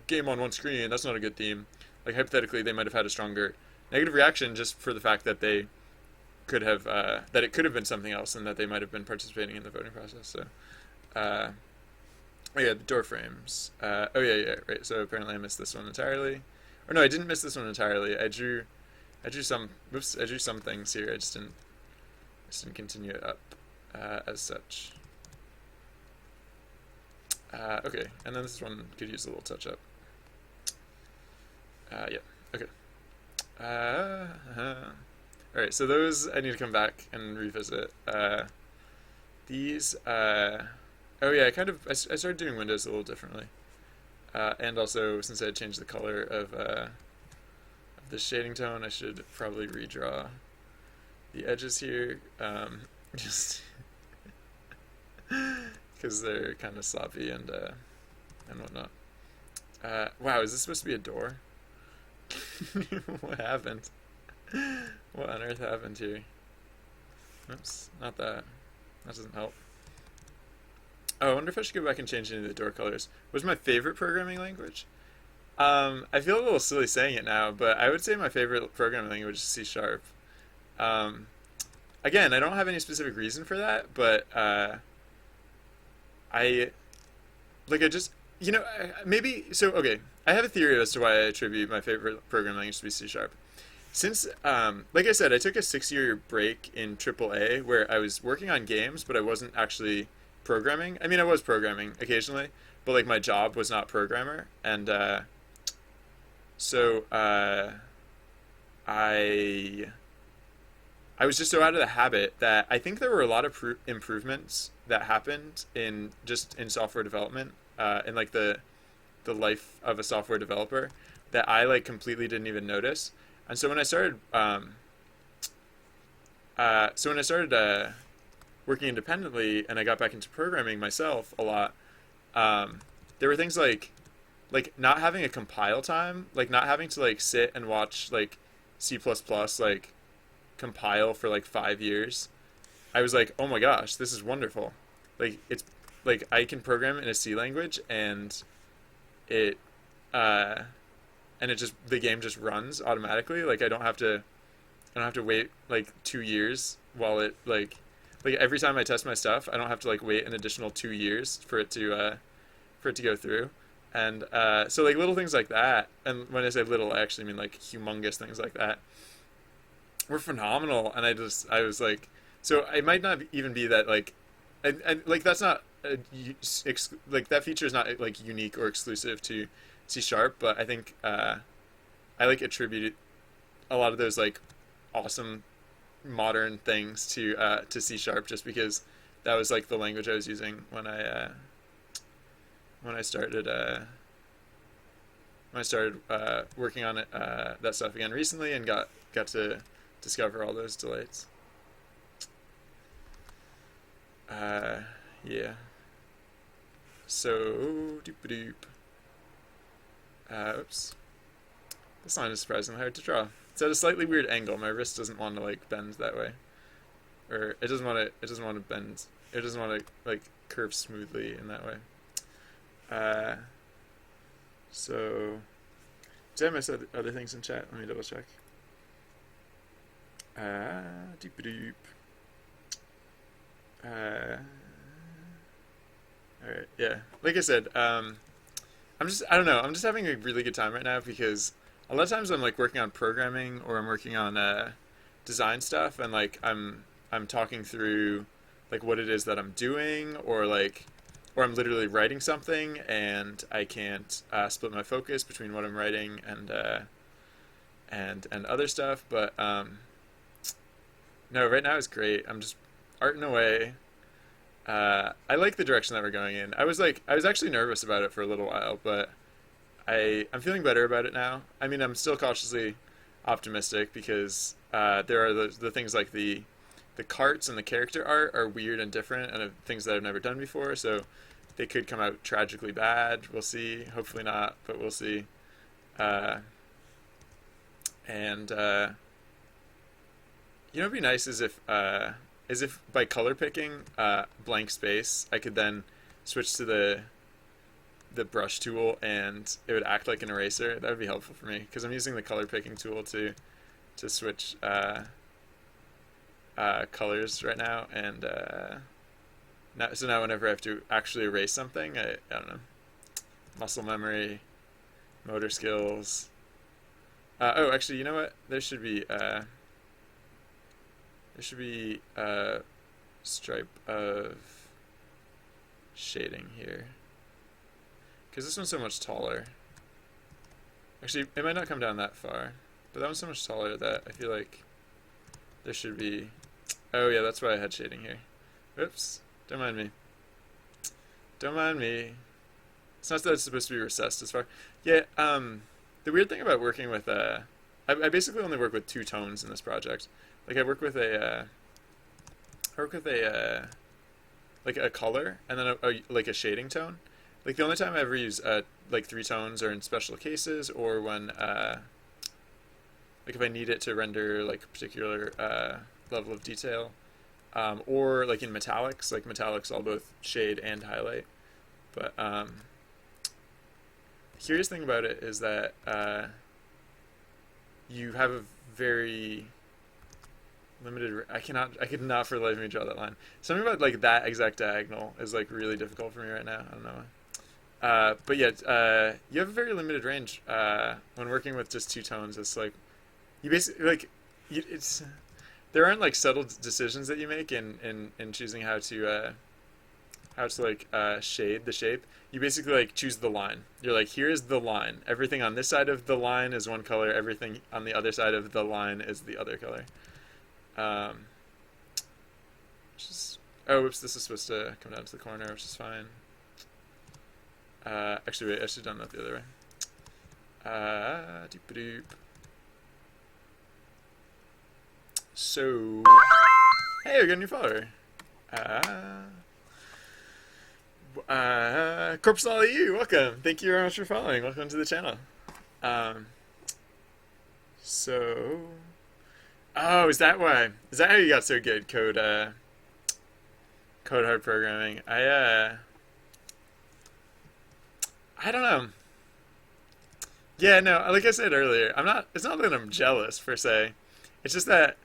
game on one screen, that's not a good theme. Like hypothetically, they might have had a stronger negative reaction just for the fact that they could have that it could have been something else and that they might have been participating in the voting process. So, oh yeah, the door frames. Oh yeah, right. So apparently I missed this one entirely, or no, I didn't miss this one entirely. I drew some things here. I just didn't continue it up as such. Okay, and then this one could use a little touch up. Yeah, okay. Alright, so those I need to come back and revisit. These, oh yeah, I started doing windows a little differently. And also, since I had changed the color of the shading tone, I should probably redraw the edges here, just because they're kind of sloppy and whatnot. Wow, is this supposed to be a door? What happened? What on earth happened here? Oops, not that. That doesn't help. Oh, I wonder if I should go back and change any of the door colors. What's my favorite programming language? I feel a little silly saying it now, but I would say my favorite programming language is C Sharp. Again, I don't have any specific reason for that, but I just maybe so. Okay, I have a theory as to why I attribute my favorite programming language to be C Sharp. Since, like I said, I took a 6-year break in AAA where I was working on games, but I wasn't actually programming. I mean, I was programming occasionally, but like my job was not programmer, and so I was just so out of the habit that I think there were a lot of improvements that happened in software development, in like the life of a software developer that I like completely didn't even notice. And so when I started, working independently and I got back into programming myself a lot, there were things like not having a compile time, like not having to like sit and watch like C++ like compile for like 5 years. I was like, oh my gosh, this is wonderful. Like it's like I can program in a C language and it the game just runs automatically. Like I don't have to wait like 2 years while it like every time I test my stuff, I don't have to like wait an additional 2 years for it to go through. And so like little things like that, and when I say little, I actually mean like humongous things like that, were phenomenal. And I was like, so it might not even be that like, and like that's not like that feature is not like unique or exclusive to C sharp, but I think I like attribute a lot of those like awesome modern things to C sharp just because that was like the language I was using when I started working on it that stuff again recently and got to discover all those delights. Yeah. So doop doop. Oops. This line is surprisingly hard to draw. It's at a slightly weird angle. My wrist doesn't want to like bend that way, or it doesn't want to. It doesn't want to bend. It doesn't want to like curve smoothly in that way. So, did I miss other things in chat? Let me double check. Doop doop. Alright, yeah. Like I said, I don't know, I'm just having a really good time right now because a lot of times I'm like working on programming or I'm working on design stuff and like I'm talking through like what it is that I'm doing or I'm literally writing something and I can't split my focus between what I'm writing and other stuff, but no, right now is great. I'm just arting away. I like the direction that we're going in. I was actually nervous about it for a little while, but I'm feeling better about it now. I mean, I'm still cautiously optimistic because there are the things like the carts and the character art are weird and different and things that I've never done before, so they could come out tragically bad. We'll see. Hopefully not, but we'll see. And you know, what'd be nice is if by color picking blank space, I could then switch to the brush tool and it would act like an eraser. That would be helpful for me because I'm using the color picking tool to switch colors right now, and now whenever I have to actually erase something, I don't know, muscle memory, motor skills. Oh, actually, you know what? There should be a stripe of shading here because this one's so much taller. Actually, it might not come down that far, but that one's so much taller that I feel like there should be. Oh yeah, that's why I had shading here. Oops, don't mind me. Don't mind me. It's not that it's supposed to be recessed as far. Yeah. The weird thing about working with I basically only work with two tones in this project. Like I work with a like a color and then like a shading tone. Like the only time I ever use like three tones are in special cases or when like if I need it to render like a particular level of detail, or like in metallics. Like metallics all both shade and highlight. But the curious thing about it is that you have a very limited. I could not for the life of me draw that line. Something about like that exact diagonal is like really difficult for me right now. I don't know why. But yeah, you have a very limited range when working with just two tones. It's like you basically like it's there aren't like subtle decisions that you make in choosing how to like shade the shape. You basically like choose the line. You're like, here's the line. Everything on this side of the line is one color. Everything on the other side of the line is the other color. Oh, whoops! This is supposed to come down to the corner, which is fine. Actually, wait. I should have done that the other way. Doop doop. So, hey, we got a new follower. Corpse you, welcome. Thank you very much for following. Welcome to the channel. So, oh, is that why? Is that how you got so good code hard programming? I don't know. Yeah, no, like I said earlier, it's not that I'm jealous per se. It's just that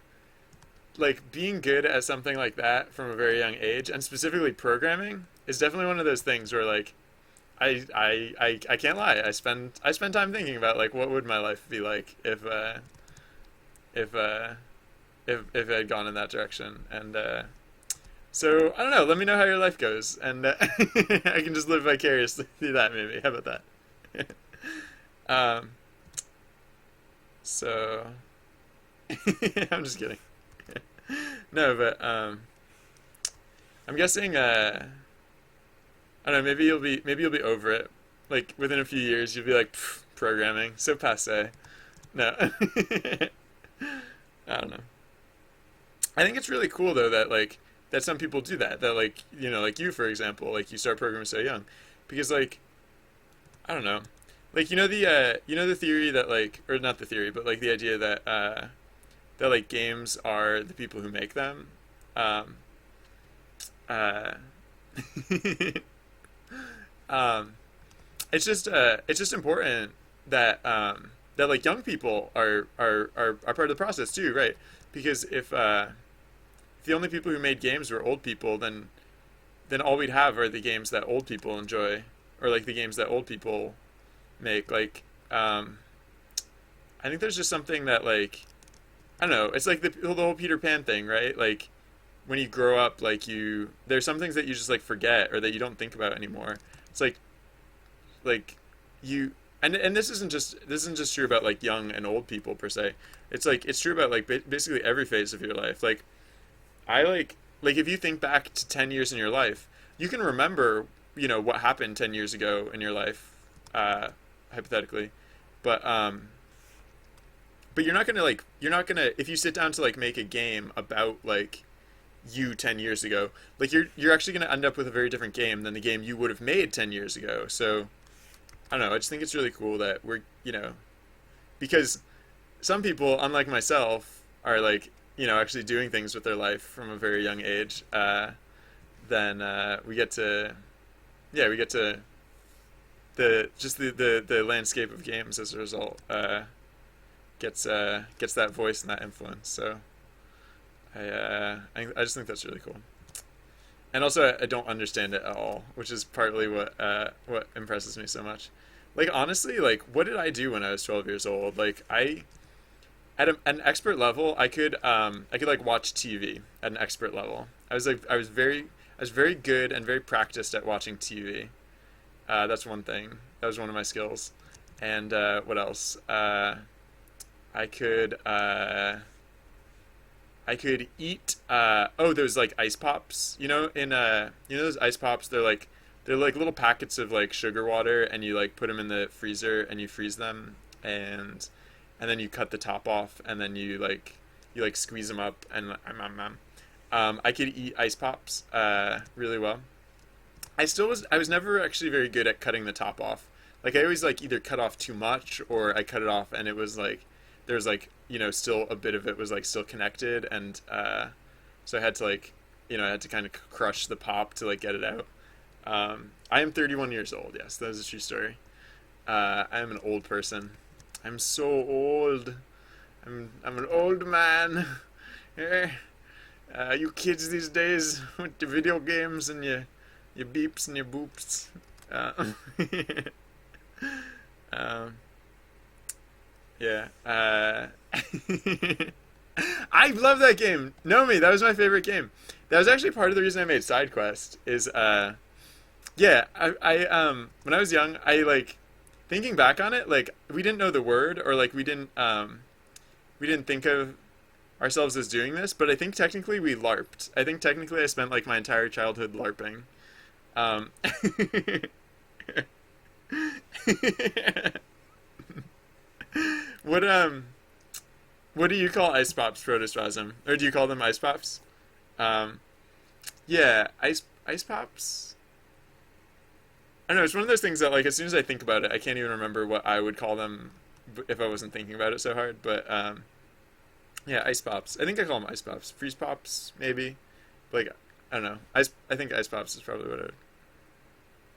like being good at something like that from a very young age, and specifically programming, is definitely one of those things where like I can't lie. I spend time thinking about like what would my life be like if I had gone in that direction, and So I don't know. Let me know how your life goes, and I can just live vicariously through that. Maybe. How about that? um. So I'm just kidding. No, but I'm guessing. I don't know. Maybe you'll be over it. Like within a few years, you'll be like programming so passe. No. I don't know. I think it's really cool though that like that some people do that. That like like you for example, like you start programming so young, because like I don't know, like the theory that like or not the theory, but like the idea that that like games are the people who make them. Um, uh, um, it's just important that that like young people are part of the process too, right? Because if the only people who made games were old people, then all we'd have are the games that old people enjoy, or like the games that old people make. Like, I think there's just something that like I don't know. It's like the whole Peter Pan thing, right? Like when you grow up, like there's some things that you just like forget or that you don't think about anymore. It's like you and this isn't just true about like young and old people per se. It's like it's true about like basically every phase of your life. Like I like if you think back to 10 years in your life, you can remember, what happened 10 years ago in your life, hypothetically. But you're not going to if you sit down to like make a game about like you 10 years ago, like you're actually going to end up with a very different game than the game you would have made 10 years ago. So, I don't know, I just think it's really cool that because some people, unlike myself, are like actually doing things with their life from a very young age. Then we get to we get to the landscape of games as a result gets that voice and that influence. So I just think that's really cool. And also I don't understand it at all, which is partly what impresses me so much. Like honestly, like what did I do when I was 12 years old? Like at an expert level, I could like watch TV at an expert level. I was very good and very practiced at watching TV. That's one thing. That was one of my skills. And what else? I could I could eat those like ice pops. Those ice pops, they're like little packets of like sugar water, and you like put them in the freezer and you freeze them, and then you cut the top off, and then you like squeeze them up, and I could eat ice pops really well. I was never actually very good at cutting the top off. Like I always like either cut off too much or I cut it off and it was like there's like still a bit of it was like still connected, and so I had to like I had to kind of crush the pop to like get it out. I am 31 years old. Yes, that is a true story. I am an old person. I'm so old. I'm an old man. You kids these days with the video games and your beeps and your boops. Um, yeah. I love that game. Know me, that was my favorite game. That was actually part of the reason I made side quest. Is yeah, I when I was young, I like thinking back on it, like we didn't know the word, or like we didn't think of ourselves as doing this, but I think technically we LARPed. I think technically I spent like my entire childhood LARPing. Um, what what do you call ice pops, Protosphasm? Or do you call them ice pops? Um, yeah, ice pops. I don't know. It's one of those things that like as soon as I think about it, I can't even remember what I would call them if I wasn't thinking about it so hard. But yeah, ice pops. I think I call them ice pops. Freeze pops, maybe. Like I don't know. I think ice pops is probably what I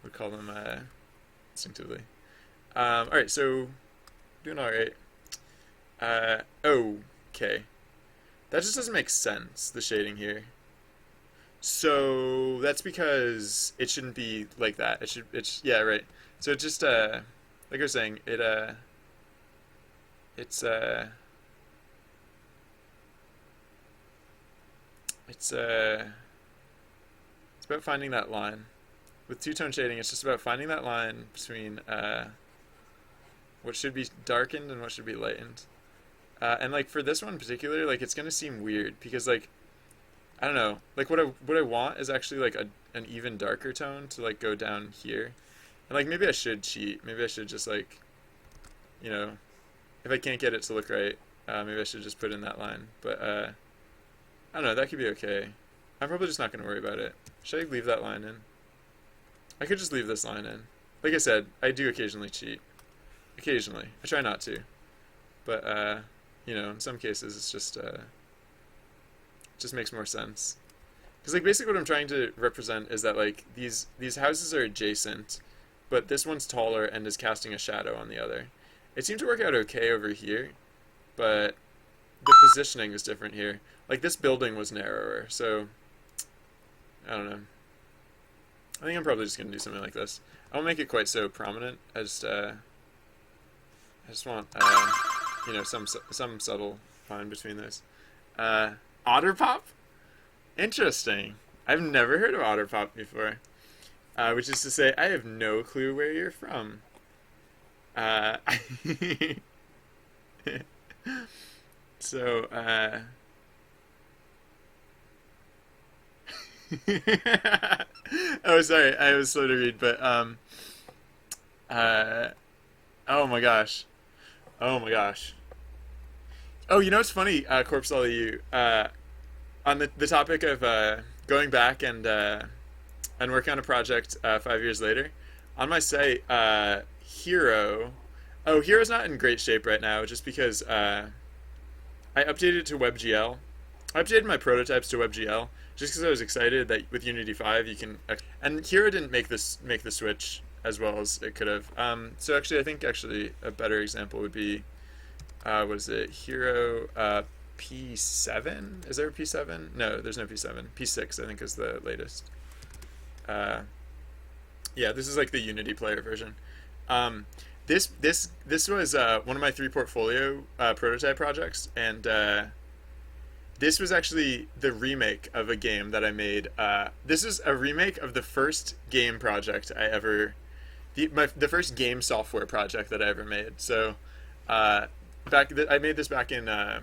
would call them instinctively. All right, so doing all right. Okay. That just doesn't make sense, the shading here. So that's because it shouldn't be like that. Yeah, right. So it just like I was saying, it's it's It's about finding that line. With two-tone shading, it's just about finding that line between what should be darkened and what should be lightened. And like for this one in particular, like it's gonna seem weird because like I don't know, like what I want is actually like an even darker tone to like go down here, and like maybe I should cheat. Maybe I should just like, you know, if I can't get it to look right, maybe I should just put in that line. But I don't know, that could be okay. I'm probably just not gonna worry about it. Should I leave that line in? I could just leave this line in. Like I said, I do occasionally cheat. Occasionally, I try not to, but you know, in some cases it's just makes more sense. Because like basically what I'm trying to represent is that like these houses are adjacent, but this one's taller and is casting a shadow on the other. It seemed to work out okay over here, but the positioning is different here. Like this building was narrower, so I don't know. I think I'm probably just gonna do something like this. I won't make it quite so prominent. I just want you know, some subtle line between those. Otter Pop? Interesting. I've never heard of Otter Pop before. Which is to say, I have no clue where you're from. So, oh, sorry, I was slow to read, but, oh my gosh. Oh my gosh. Oh, you know what's funny, Corpse LU, on the topic of going back and working on a project 5 years later, on my site, Hero. Oh, Hero's not in great shape right now, just because I updated it to WebGL. I updated my prototypes to WebGL just because I was excited that with Unity 5 you can. And Hero didn't make the switch as well as it could have. So actually, I think a better example would be, what is it? Hero P7? Is there a P7? No, there's no P7. P6 I think is the latest. Yeah, this is like the Unity player version. This was one of my 3 portfolio prototype projects, and this was actually the remake of a game that I made. This is a remake of the first game project I ever, the first game software project that I ever made. So I made this back in the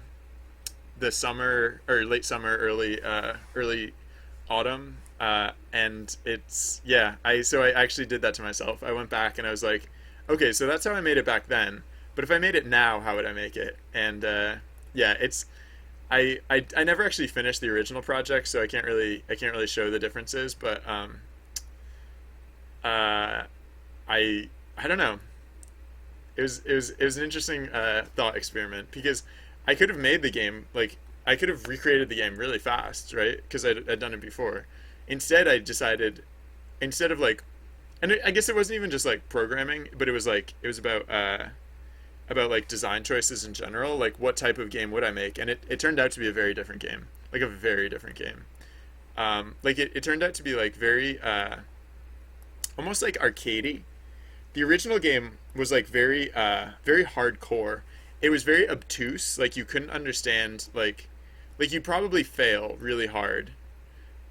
summer or late summer, early autumn, and it's so I actually did that to myself. I went back and I was like, okay, so that's how I made it back then. But if I made it now, how would I make it? And it's I never actually finished the original project, so I can't really show the differences. But I don't know. It was an interesting thought experiment because I could have made the game, like I could have recreated the game really fast, right? Because I'd done it before. Instead, I decided, instead of like, and I guess it wasn't even just like programming, but it was about like design choices in general. Like what type of game would I make? And it turned out to be a very different game, like a very different game. Like it turned out to be like very almost like arcadey. The original game was like very very hardcore. It was very obtuse. Like you couldn't understand, like you'd probably fail really hard.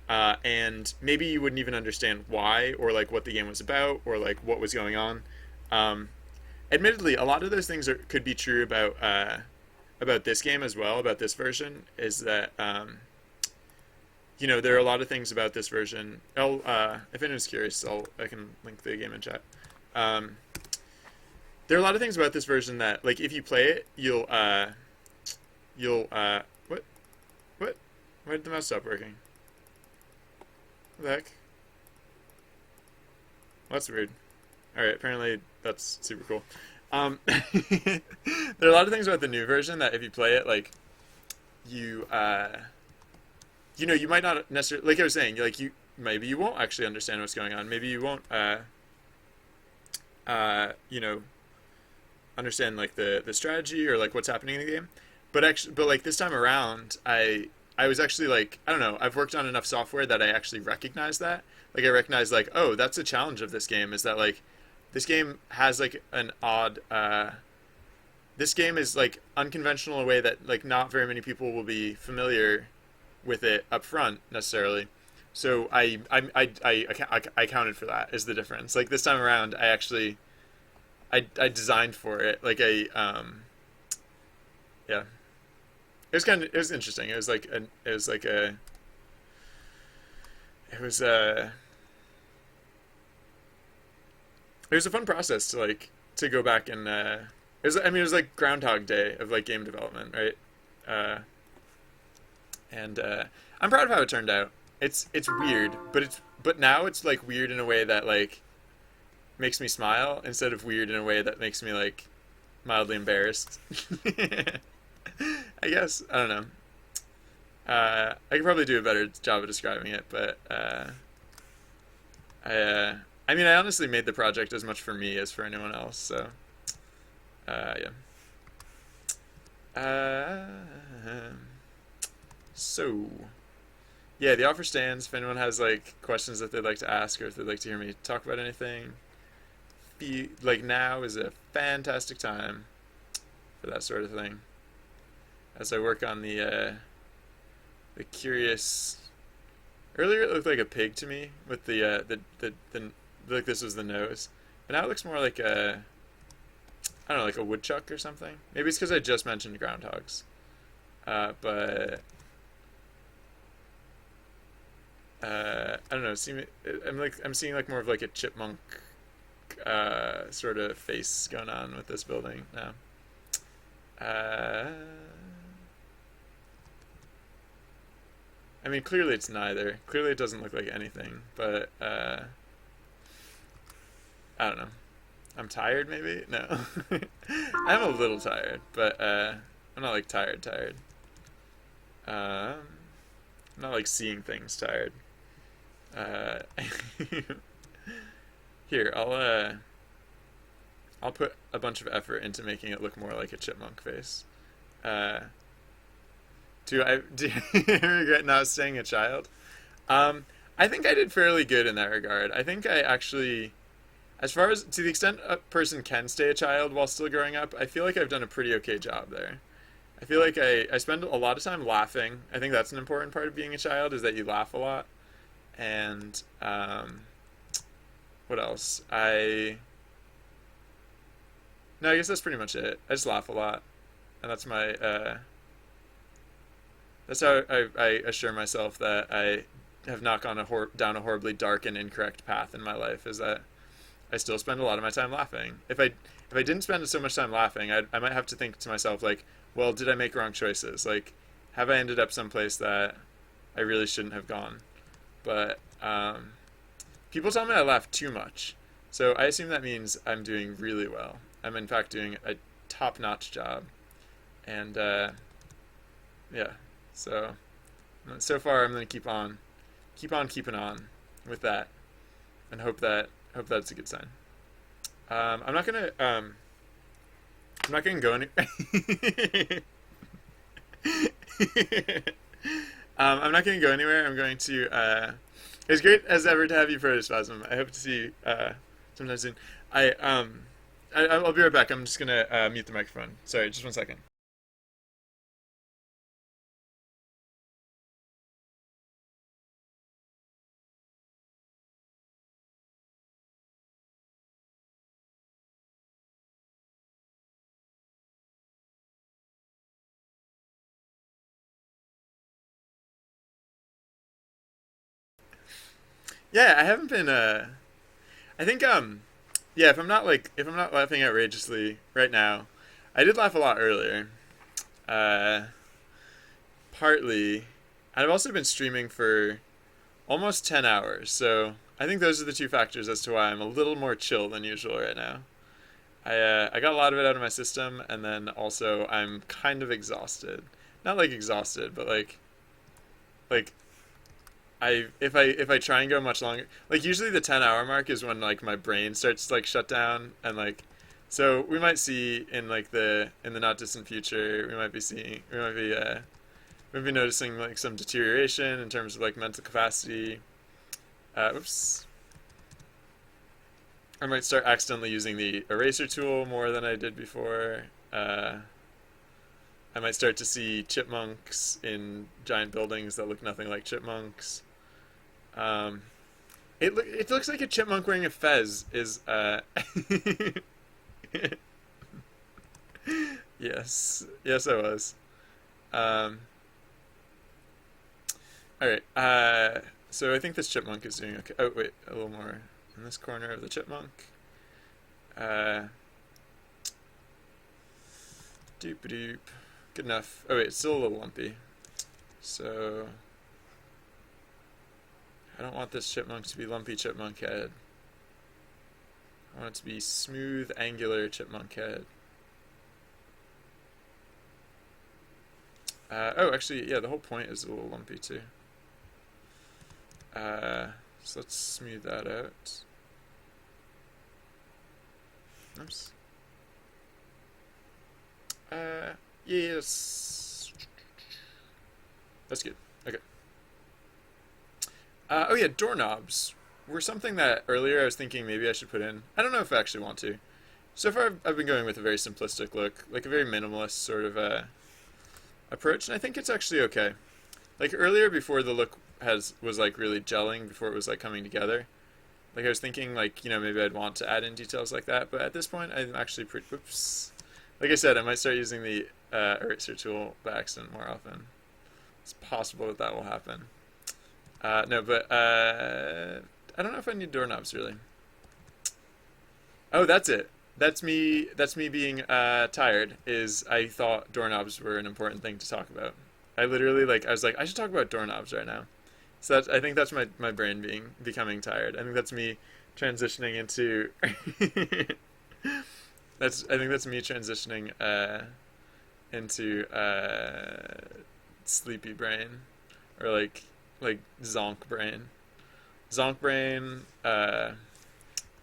And maybe you wouldn't even understand why, or like what the game was about, or like what was going on. Admittedly, a lot of those things could be true about this game as well. About this version is that there are a lot of things about this version. If anyone's curious, I can link the game in chat. There are a lot of things about this version that, like, if you play it, you'll what? Why did the mouse stop working? What the heck? Well, that's weird. Alright, apparently that's super cool. There are a lot of things about the new version that if you play it, like, you might not necessarily, like I was saying, like, maybe you won't actually understand what's going on. Maybe you won't, understand, like, the strategy or, like, what's happening in the game. But like, this time around, I was actually like, I don't know, I've worked on enough software that I actually recognize that. Like, I recognize, like, oh, that's a challenge of this game, is that, like, this game has, like, an odd, this game is, like, unconventional in a way that, like, not very many people will be familiar with it up front, necessarily. So I counted for that as the difference. Like this time around, I actually I designed for it. Like yeah, it was interesting. It was like it was like a it was a it was a fun process to to go back and it was, I mean, it was like Groundhog Day of like game development, right? Uh, and I'm proud of how it turned out. It's weird, but now it's like weird in a way that like makes me smile instead of weird in a way that makes me like mildly embarrassed. I guess I don't know. I could probably do a better job of describing it, but I I mean, I honestly made the project as much for me as for anyone else. So yeah. Uh, so yeah, the offer stands. If anyone has like questions that they'd like to ask, or if they'd like to hear me talk about anything, like now is a fantastic time for that sort of thing. As I work on the curious. Earlier it looked like a pig to me with the like this was the nose, but now it looks more like a I don't know, like a woodchuck or something. Maybe it's because I just mentioned groundhogs, but I don't know. I'm seeing like more of like a chipmunk sort of face going on with this building now. Uh, I mean, clearly it's neither. Clearly it doesn't look like anything, but I don't know. I'm tired, maybe? No. I'm a little tired, but I'm not like tired. I'm not like seeing things tired. Uh, Here, I'll put a bunch of effort into making it look more like a chipmunk face. Uh, do I regret not staying a child? Um, I think I did fairly good in that regard. I think I actually, as far as to the extent a person can stay a child while still growing up, I feel like I've done a pretty okay job there. I feel like I spend a lot of time laughing. I think that's an important part of being a child is that you laugh a lot. And what else? I no, I guess that's pretty much it. I just laugh a lot, and that's how I assure myself that I have not gone down a horribly dark and incorrect path in my life. Is that I still spend a lot of my time laughing. If I didn't spend so much time laughing, I might have to think to myself like, well, did I make wrong choices? Like, have I ended up someplace that I really shouldn't have gone? But people tell me I laugh too much, so I assume that means I'm doing really well. I'm in fact doing a top-notch job, and yeah. So so far, I'm gonna keep on keeping on with that, and hope that's a good sign. I'm not gonna I'm not gonna go any. I'm not gonna go anywhere. I'm going to. It's great as ever to have you, Protospasm. I hope to see you sometime soon. I'll be right back. I'm just gonna mute the microphone. Sorry, just 1 second. Yeah, I haven't been. I think yeah. If I'm not laughing outrageously right now, I did laugh a lot earlier. Uh, Partly, and I've also been streaming for almost 10 hours. So I think those are the two factors as to why I'm a little more chill than usual right now. I got a lot of it out of my system, and then also I'm kind of exhausted. Not like exhausted, but like if I try and go much longer, like usually the 10 hour mark is when like my brain starts to like shut down and like, so we might see in like the in the not distant future we might be noticing like some deterioration in terms of like mental capacity. Oops. I might start accidentally using the eraser tool more than I did before. I might start to see chipmunks in giant buildings that look nothing like chipmunks. Um, it looks like a chipmunk wearing a fez. Is yes, yes, I was. Um, all right. So I think this chipmunk is doing okay. Oh wait, a little more in this corner of the chipmunk. Uh, doop doop. Good enough. Oh wait, it's still a little lumpy. So I don't want this chipmunk to be lumpy chipmunk head. I want it to be smooth, angular chipmunk head. Oh, actually, yeah, the whole point is a little lumpy too. So let's smooth that out. Oops. Yes. That's good. Okay. Oh yeah, doorknobs were something that earlier I was thinking maybe I should put in. I don't know if I actually want to. So far, I've been going with a very simplistic look, like a very minimalist sort of approach, and I think it's actually okay. Like earlier, before the look was like really gelling, before it was like coming together. Like I was thinking, like maybe I'd want to add in details like that, but at this point, I'm actually pretty. Whoops. Like I said, I might start using the eraser tool by accident more often. It's possible that that will happen. No, but I don't know if I need doorknobs really. Oh, that's it. That's me. That's me being tired. Is I thought doorknobs were an important thing to talk about. I literally I was like I should talk about doorknobs right now. So I think that's my brain becoming tired. I think that's me transitioning into I think that's me transitioning into sleepy brain or like zonk brain. Zonk brain, by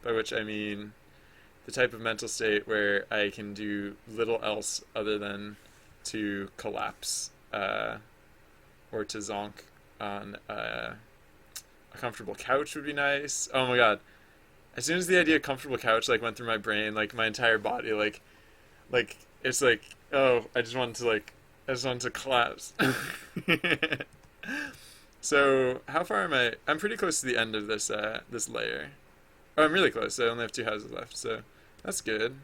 which I mean the type of mental state where I can do little else other than to collapse or to zonk on a comfortable couch would be nice. Oh my god! As soon as the idea of comfortable couch went through my brain, my entire body it's like oh I just wanted to collapse. So how far am I? I'm pretty close to the end of this layer. Oh, I'm really close. I only have two houses left, so that's good.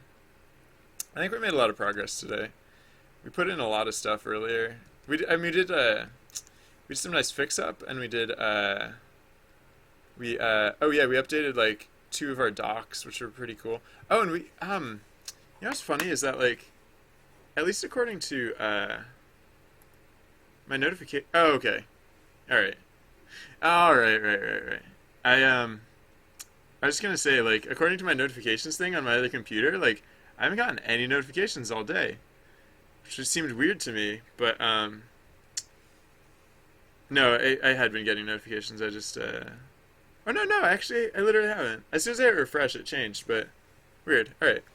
I think we made a lot of progress today. We put in a lot of stuff earlier. We did some nice fix up, and we did oh yeah, we updated two of our docks, which were pretty cool. Oh, and what's funny is that at least according to my notification. Oh, okay. All right. All right, right. I was just gonna say, according to my notifications thing on my other computer, I haven't gotten any notifications all day, which just seemed weird to me. But no, I had been getting notifications. I just oh no, actually, I literally haven't. As soon as I hit refresh, it changed. But weird. All right,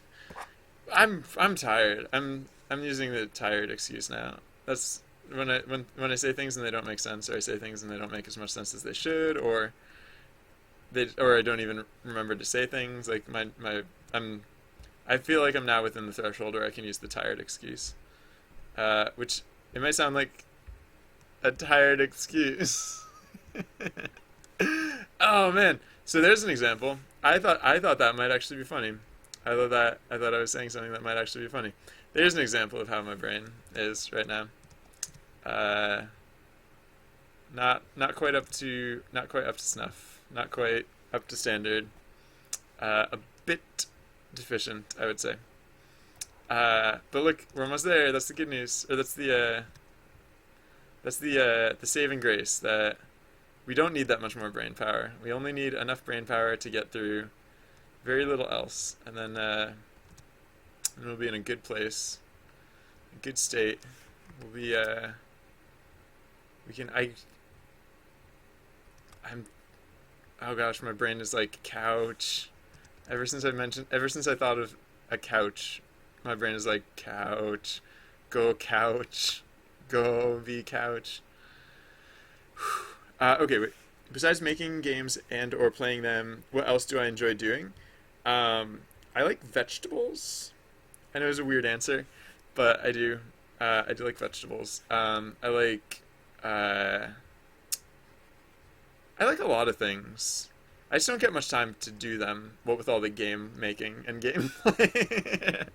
I'm tired. I'm using the tired excuse now. That's when I say things and they don't make sense, or I say things and they don't make as much sense as they should, or I don't even remember to say things. I feel like I'm now within the threshold where I can use the tired excuse, which it might sound like a tired excuse. Oh man! So there's an example. I thought that might actually be funny. I thought I was saying something that might actually be funny. There's an example of how my brain is right now. Uh, not quite up to snuff. Not quite up to standard. A bit deficient, I would say. But look, we're almost there. That's the good news, or that's the saving grace that we don't need that much more brain power. We only need enough brain power to get through very little else, and then we'll be in a good place, a good state. We'll be we can I'm oh gosh, my brain is like couch. Ever since I thought of a couch, my brain is like couch, couch, go be couch. Okay, wait. Besides making games and or playing them, what else do I enjoy doing? I like vegetables. I know it's a weird answer, but I do. I do like vegetables. I like. I like a lot of things. I just don't get much time to do them. What with all the game making and gameplay.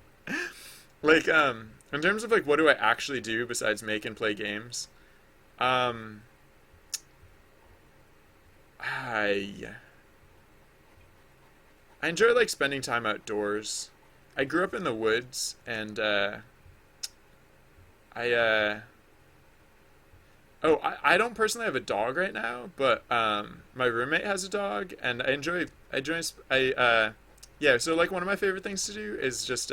Like, in terms of like what do I actually do besides make and play games? Um, I I enjoy like spending time outdoors. I grew up in the woods, and I oh, I don't personally have a dog right now, but my roommate has a dog, and yeah. So like one of my favorite things to do is just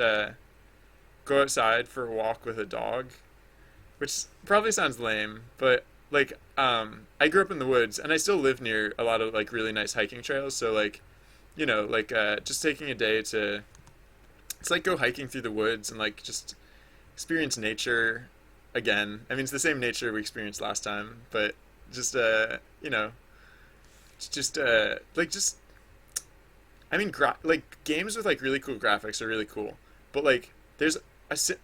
go outside for a walk with a dog, which probably sounds lame, but like I grew up in the woods, and I still live near a lot of like really nice hiking trails. So like like just taking a day to it's like go hiking through the woods and like just experience nature again. I mean, it's the same nature we experienced last time, but just just like just I mean, like games with like really cool graphics are really cool, but like there's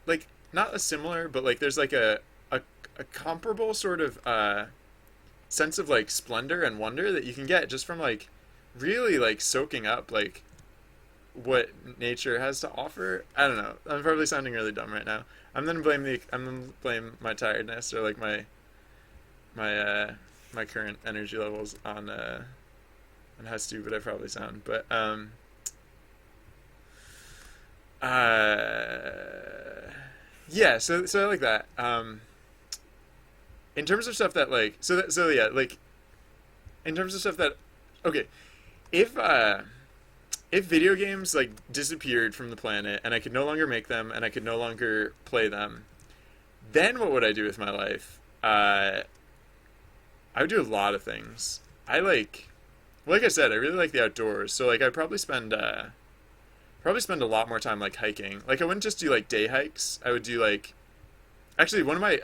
like not a similar, but like there's like a, a comparable sort of sense of like splendor and wonder that you can get just from like really like soaking up like what nature has to offer. I don't know. I'm probably sounding really dumb right now. I'm gonna blame my tiredness or like my my current energy levels on how stupid I probably sound. But yeah, so I like that. In terms of stuff that like so yeah, like in terms of stuff that okay, if if video games like disappeared from the planet and I could no longer make them and I could no longer play them, then what would I do with my life? I would do a lot of things. I like I said, I really like the outdoors. So like I'd probably spend a lot more time like hiking. Like I wouldn't just do like day hikes. I would do like actually one of my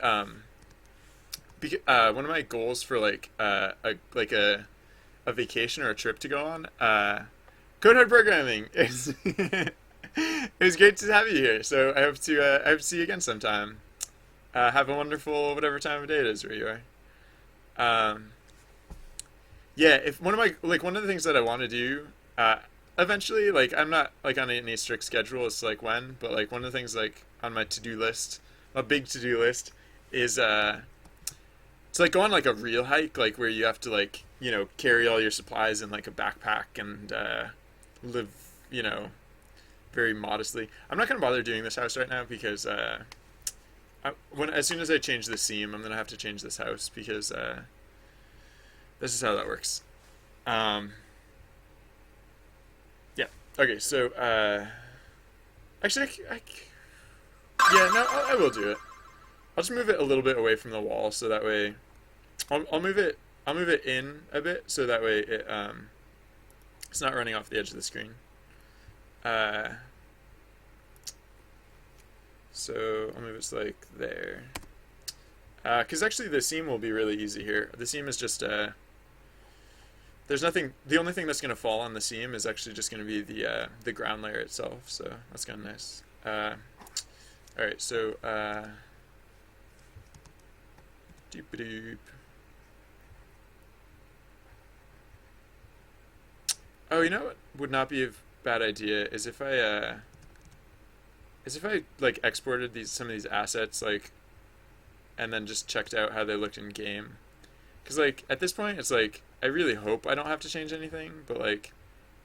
goals for like a vacation or a trip to go on code hard programming is it was great to have you here. So I hope to see you again sometime. Have a wonderful whatever time of day it is where you are. Yeah, if one of the things that I want to do eventually, like I'm not like on any strict schedule as to like when, but like one of the things like on my to-do list, a big to-do list is to like go on like a real hike, like where you have to like carry all your supplies in like a backpack and live very modestly. I'm not gonna bother doing this house right now because as soon as I change the seam, I'm gonna have to change this house because this is how that works. Um, yeah. Okay. So actually, yeah. No, I will do it. I'll just move it a little bit away from the wall so that way I'll move it. I'll move it in a bit so that way it's not running off the edge of the screen. Uh, so I'll move it to like there. Because actually the seam will be really easy here. The seam is just there's nothing. The only thing that's going to fall on the seam is actually just going to be the ground layer itself. So that's kind of nice. All right. So doop doop. Oh, you know what would not be a bad idea is if I like exported some of these assets like and then just checked out how they looked in game. Because like at this point, it's like I really hope I don't have to change anything. But like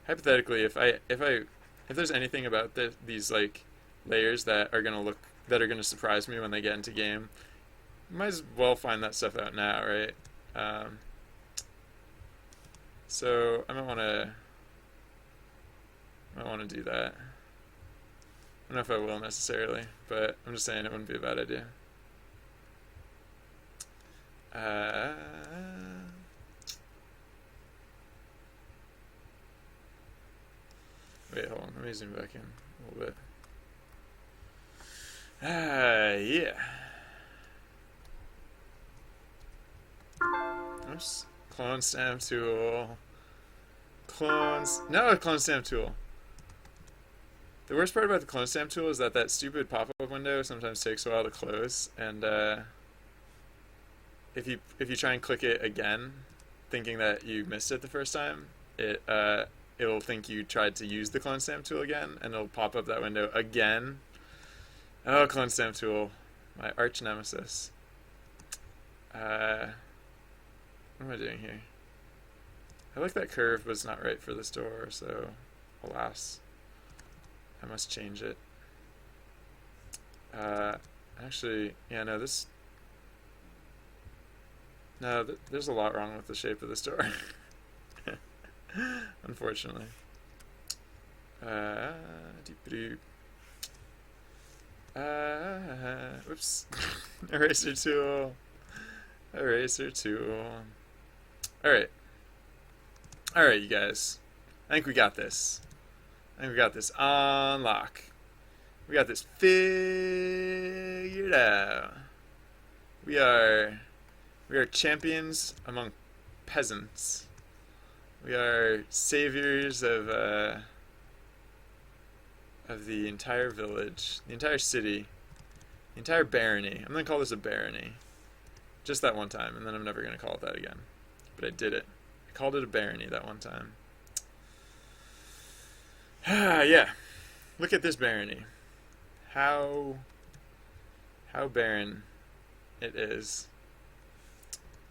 hypothetically, if there's anything about these like layers that are gonna surprise me when they get into game, might as well find that stuff out now, right? So I might want to do that. I don't know if I will necessarily, but I'm just saying it wouldn't be a bad idea. Uh, Wait, hold on. Let me zoom back in a little bit. Yeah. Oops. Clone stamp tool. No, clone stamp tool. The worst part about the clone stamp tool is that stupid pop-up window sometimes takes a while to close, and if you try and click it again, thinking that you missed it the first time, it'll think you tried to use the clone stamp tool again, and it'll pop up that window again. Oh, clone stamp tool, my arch nemesis. What am I doing here? I like that curve was not right for this door, so alas, I must change it. Actually, yeah, no, there's a lot wrong with the shape of this door. Unfortunately. Doop-a-doop. Whoops. Eraser tool. Eraser tool. Alright. Alright, you guys. I think we got this. Unlock. We got this figured out. We are champions among peasants. We are saviors of the entire village, the entire city, the entire barony. I'm gonna call this a barony, just that one time, and then I'm never gonna call it that again. But I did it. I called it a barony that one time. Yeah. Look at this barony. How barren it is.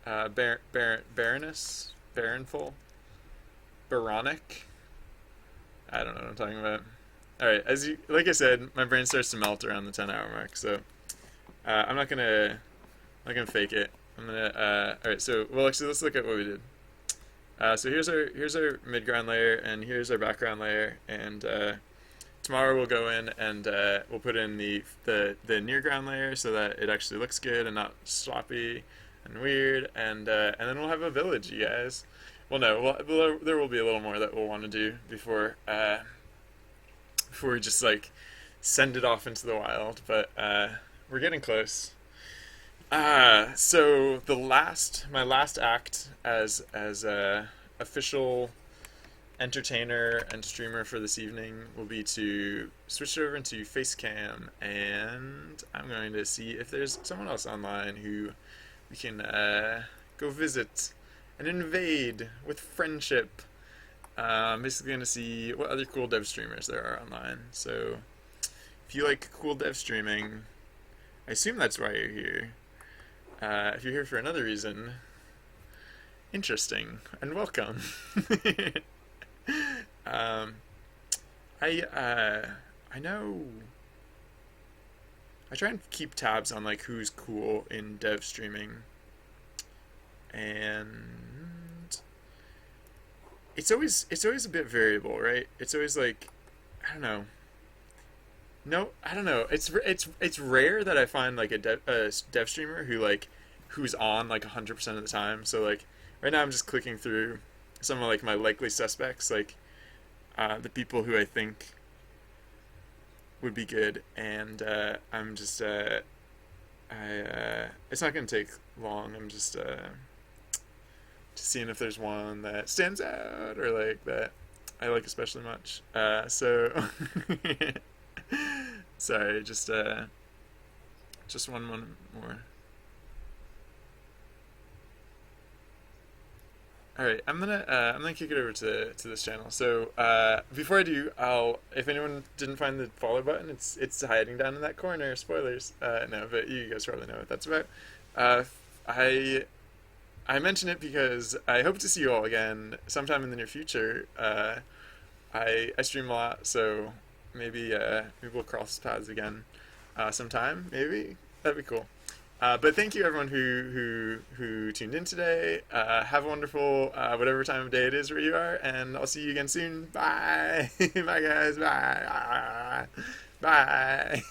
Baroness? Baronful? Baronic? I don't know what I'm talking about. Alright, like I said, my brain starts to melt around the 10-hour mark, so I'm not gonna fake it. Alright, so actually let's look at what we did. So here's our midground layer, and here's our background layer, and tomorrow we'll go in and we'll put in the near ground layer so that it actually looks good and not sloppy and weird, and then we'll have a village, you guys. Well, no, there will be a little more that we'll want to do before we just like send it off into the wild, but we're getting close. So my last act as official entertainer and streamer for this evening will be to switch over into Facecam, and I'm going to see if there's someone else online who we can go visit and invade with friendship. I'm basically going to see what other cool dev streamers there are online. So if you like cool dev streaming, I assume that's why you're here. If you're here for another reason, interesting and welcome. I know. I try and keep tabs on like who's cool in dev streaming, and it's always a bit variable, right? It's always like, I don't know. No, I don't know. It's rare that I find like a dev streamer who's on like 100% of the time. So like right now I'm just clicking through some of like my likely suspects, like the people who I think would be good, and I'm just it's not gonna take long. I'm just seeing if there's one that stands out or like that I like especially much. So sorry, just one more. All right, I'm gonna kick it over to this channel. So before I do, if anyone didn't find the follow button, it's hiding down in that corner. Spoilers. No, but you guys probably know what that's about. I mention it because I hope to see you all again sometime in the near future. I stream a lot, so maybe we'll cross paths again sometime. Maybe that'd be cool. But thank you everyone who tuned in today. Have a wonderful whatever time of day it is where you are, and I'll see you again soon. Bye. Bye guys. Bye. Bye.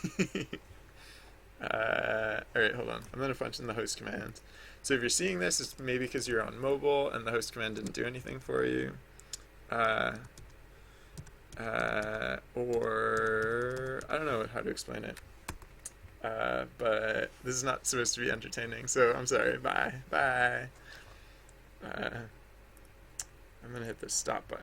Alright, hold on. I'm gonna punch in the host command. So if you're seeing this, it's maybe because you're on mobile and the host command didn't do anything for you. Or I don't know how to explain it. But this is not supposed to be entertaining, so I'm sorry. Bye. Bye. I'm gonna hit the stop button.